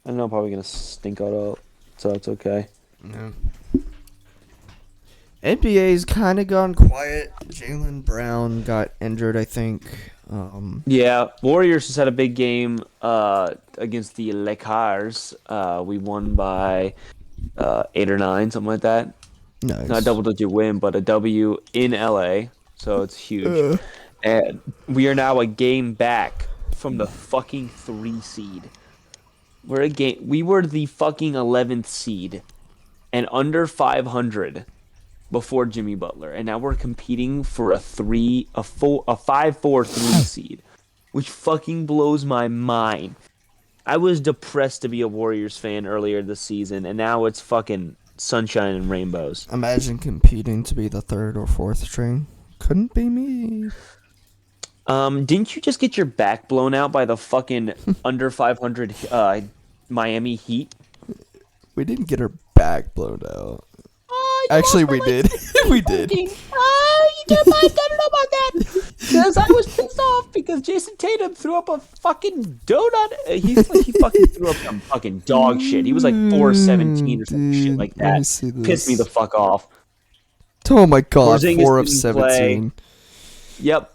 I know I'm probably gonna stink it out, so it's okay. Yeah. NBA's kind of gone quiet. Jalen Brown got injured, I think. Yeah, Warriors just had a big game against the Lakers. We won by 8 or 9, something like that. Not a Nice. double digit win, but a W in LA, so it's huge. Uh, And we are now a game back from the fucking 3 seed. We were the fucking 11th seed and under 500 before Jimmy Butler, and now we're competing for a 5-4-3 seed, which fucking blows my mind. I was depressed to be a Warriors fan earlier this season, and now it's fucking sunshine and rainbows. imagine competing to be the third or fourth string. Couldn't be me. Didn't you just get your back blown out by the fucking under 500 Miami Heat? We didn't get our back blown out. Oh, you Actually, lost by we like did. 15 We did. fucking. Oh, you did not. I don't know about that. Because I was pissed off because Jason Tatum threw up a fucking donut. He fucking threw up some fucking dog shit. He was like 4-17 or some shit Dude, like let me that. see Pissed me the this. fuck off. Oh my god, Porzingis 4 of didn't play. 17. Yep.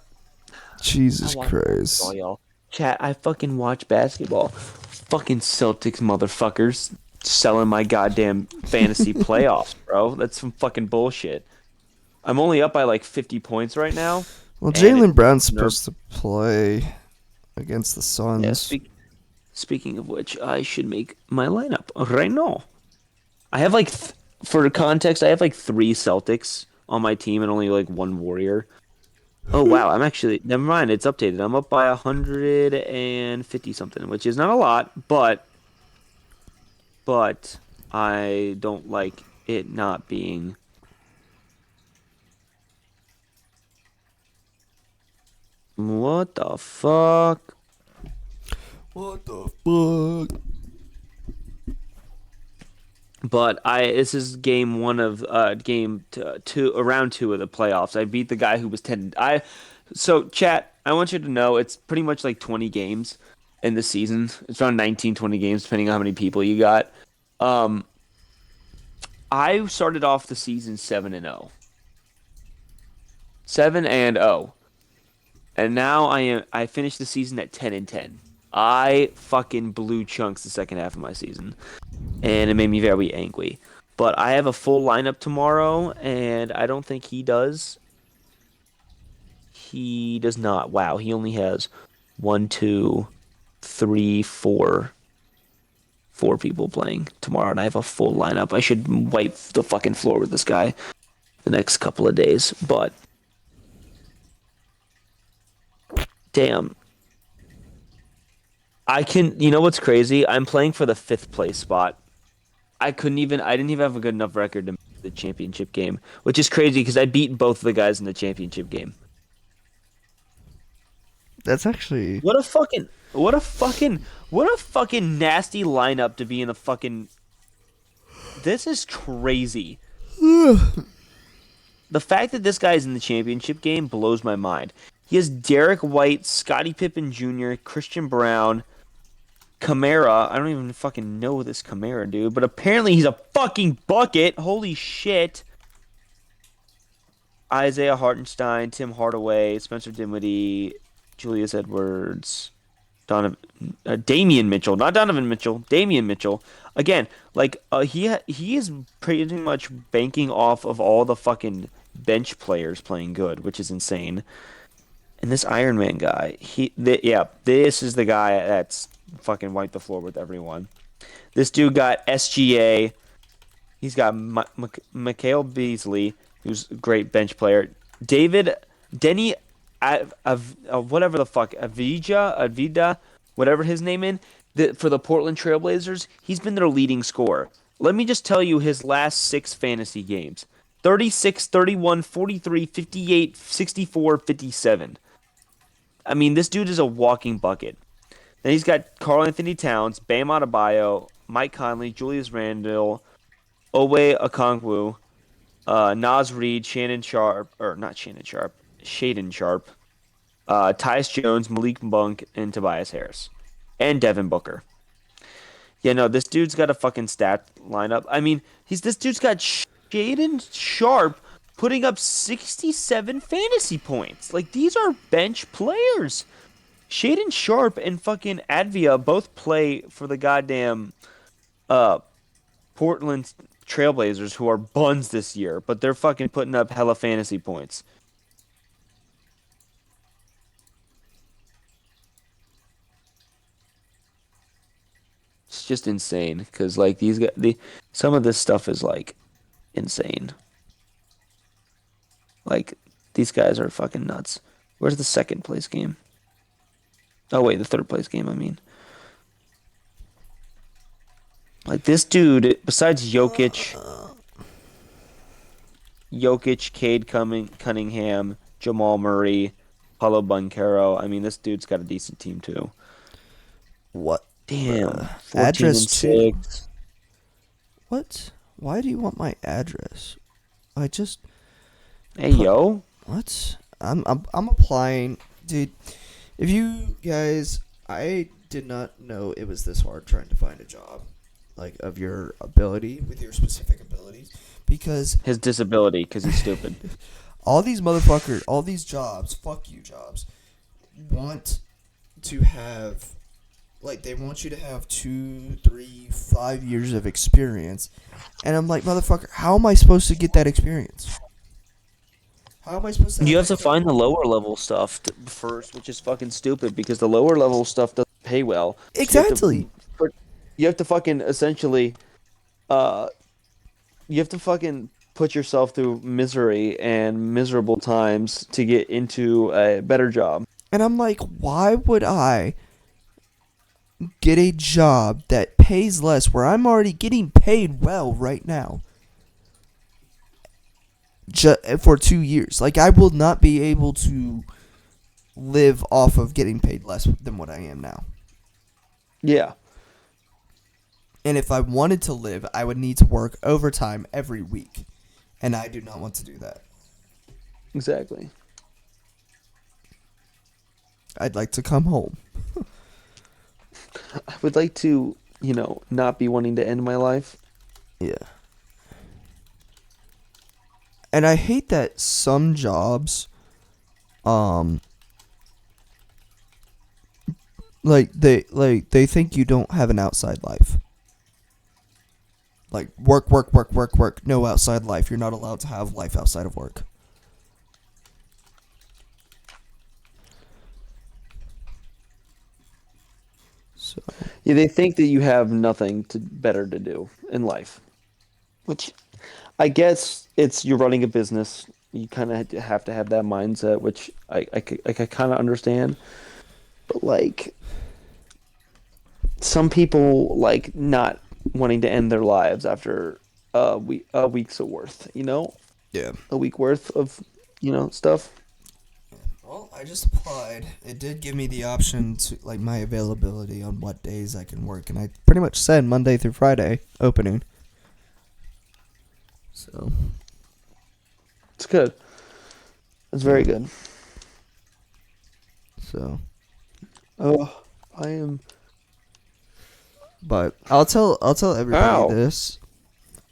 I Jesus watch basketball, Christ. y'all. Chat, I fucking watch basketball. Fucking Celtics motherfuckers selling my goddamn fantasy playoffs, bro. That's some fucking bullshit. I'm only up by like 50 points right now, Well, and Jalen Brown's nerve. supposed to play against the Yeah, Suns. speaking of which, I should make my lineup right now. I have like, for context, I have like 3 Celtics on my team and only like 1 Warrior. Oh wow, I'm actually never mind. It's updated. I'm up by 150 something, which is not a lot, but I don't like it not being. What the fuck? What the fuck? But this is game one of two, round two of the playoffs. I beat the guy who was 10. So chat, I want you to know it's pretty much like 20 games in the season. It's around 19, 20 games depending on how many people you got. Um, I started off the season 7-0. 7-0. And now I finished the season at 10-10. I fucking blew chunks the second half of my season, and it made me very angry. But I have a full lineup tomorrow, and I don't think he does. He does not. Wow, he only has one, two, three, four people playing tomorrow, and I have a full lineup. I should wipe the fucking floor with this guy the next couple of days. But damn, You know what's crazy? I'm playing for the fifth place spot. I didn't even have a good enough record to make the championship game, which is crazy because I beat both of the guys in the championship game. That's actually. What a fucking nasty lineup to be in the fucking. This is crazy. The fact that this guy's in the championship game blows my mind. He has Derek White, Scottie Pippen Jr., Christian Brown, Kamara. I don't even fucking know this Kamara dude, but apparently he's a fucking bucket. Holy shit. Isaiah Hartenstein, Tim Hardaway, Spencer Dinwiddie, Julius Edwards, Damian Mitchell, not Donovan Mitchell, Damian Mitchell. Again, like he is pretty much banking off of all the fucking bench players playing good, which is insane. And this Iron Man guy, this is the guy that's fucking wiped the floor with everyone. This dude got SGA. He's got Mikhail Beasley, who's a great bench player. Denny, whatever the fuck, Avida, whatever his name is, for the Portland Trailblazers, he's been their leading scorer. Let me just tell you his last 6 fantasy games. 36, 31, 43, 58, 64, 57. I mean, this dude is a walking bucket. Then he's got Karl Anthony Towns, Bam Adebayo, Mike Conley, Julius Randle, Owe Okongwu, Nas Reed, Shaden Sharp, Tyus Jones, Malik Monk, and Tobias Harris, and Devin Booker. Yeah, no, this dude's got a fucking stat lineup. I mean, this dude's got Shaden Sharp putting up 67 fantasy points. Like these are bench players. Shaden Sharp and fucking Advia both play for the goddamn uh Portland Trailblazers, who are buns this year, but they're fucking putting up hella fantasy points. It's just insane because like these guys, some of this stuff is like insane. Like these guys are fucking nuts. Where's the second place game? Oh wait, the third place game. I mean, like this dude, besides Jokic, Cunningham, Jamal Murray, Paulo Banchero. I mean, this dude's got a decent team too. What? Damn, 14 Address and too. 6. What? Why do you want my address? I just Hey put yo, what? I'm applying, dude. If you guys, I did not know it was this hard trying to find a job, like of your ability with your specific abilities, because his disability because he's stupid. all these motherfuckers, all these jobs, fuck you jobs, want to have, like, they want you to have 2, 3, 5 years of experience, and I'm like, motherfucker, how am I supposed to get that experience? How am I supposed to have You have that to find the experience? lower level stuff first, which is fucking stupid because the lower level stuff doesn't pay well. So Exactly. you have to fucking essentially uh you have to fucking put yourself through misery and miserable times to get into a better job. And I'm like, why would I get a job that pays less where I'm already getting paid well right now for 2 years? Like, I will not be able to live off of getting paid less than what I am now. Yeah, And if I wanted to live, I would need to work overtime every week. And I do not want to do that. exactly. I'd like to come home. I would like to, not be wanting to end my life. Yeah. And I hate that some jobs, um, they think you don't have an outside life. Like, work, work, work, work, work. No outside life. You're not allowed to have life outside of work. So, Yeah, they think that you have nothing better to do in life, which I guess it's you're running a business. You kind of have to have that mindset, which I kind of understand. But like some people like not wanting to end their lives after a week's of worth, yeah. a week worth of stuff. Well, I just applied. It did give me the option to, like, my availability on what days I can work. And I pretty much said Monday through Friday opening. So, It's good. It's very yeah. good. So, Oh, I am. but I'll tell everybody Ow. this.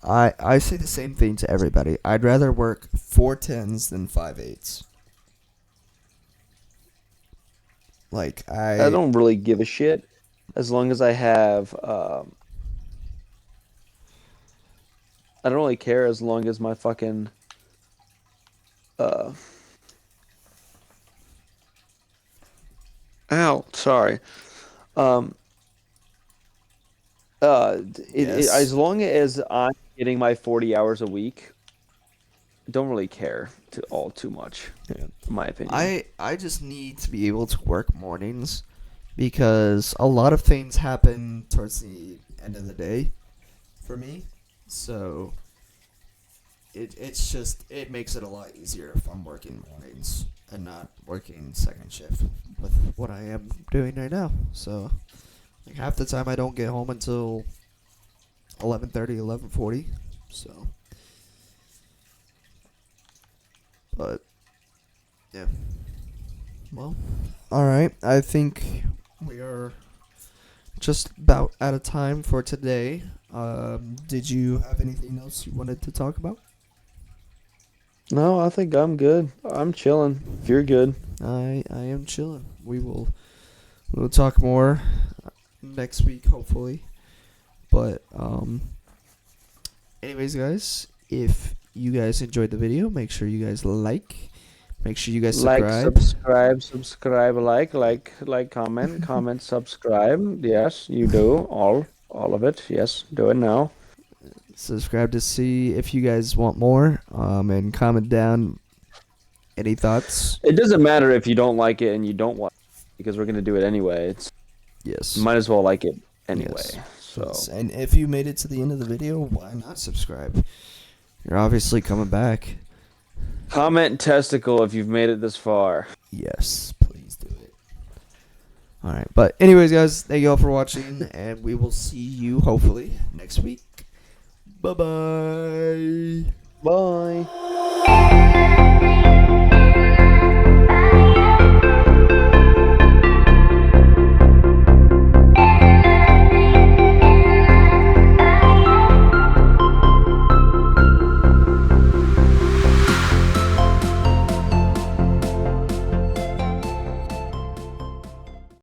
I say the same thing to everybody. I'd rather work 4 10s than 5 8s. Like, I don't really give a shit as long as I have. I don't really care as long as my fucking. Uh, Ow, sorry. Um, as yes. long as I'm getting my 40 hours a week, I don't really care too much, Yeah. in my opinion. I just need to be able to work mornings because a lot of things happen towards the end of the day for me. So it makes it a lot easier if I'm working mornings and not working second shift with what I am doing right now. So, like, half the time I don't get home until 11:30, 11:40. So, but yeah. Well, all right. I think we are just about out of time for today. Did you have anything else you wanted to talk about? No, I think I'm good. I'm chilling. If you're good. I am chilling. We'll talk more next week, hopefully. But anyways, guys, if you guys enjoyed the video, make sure you guys like. Make sure you guys Like, subscribe. subscribe, like, comment, subscribe. Yes, you do. All of it. Yes, do it now. Subscribe to see if you guys want more. And comment down any thoughts. It doesn't matter if you don't like it and you don't like it because we're gonna do it anyway. It's Yes. might as well like it Yes. anyway. So And if you made it to the end of the video, why not subscribe? You're obviously coming back. comment testicle if you've made it this far. Yes, please do it. All right. But anyways, guys, thank you all for watching, and we will see you hopefully next week. Bye-bye. Bye.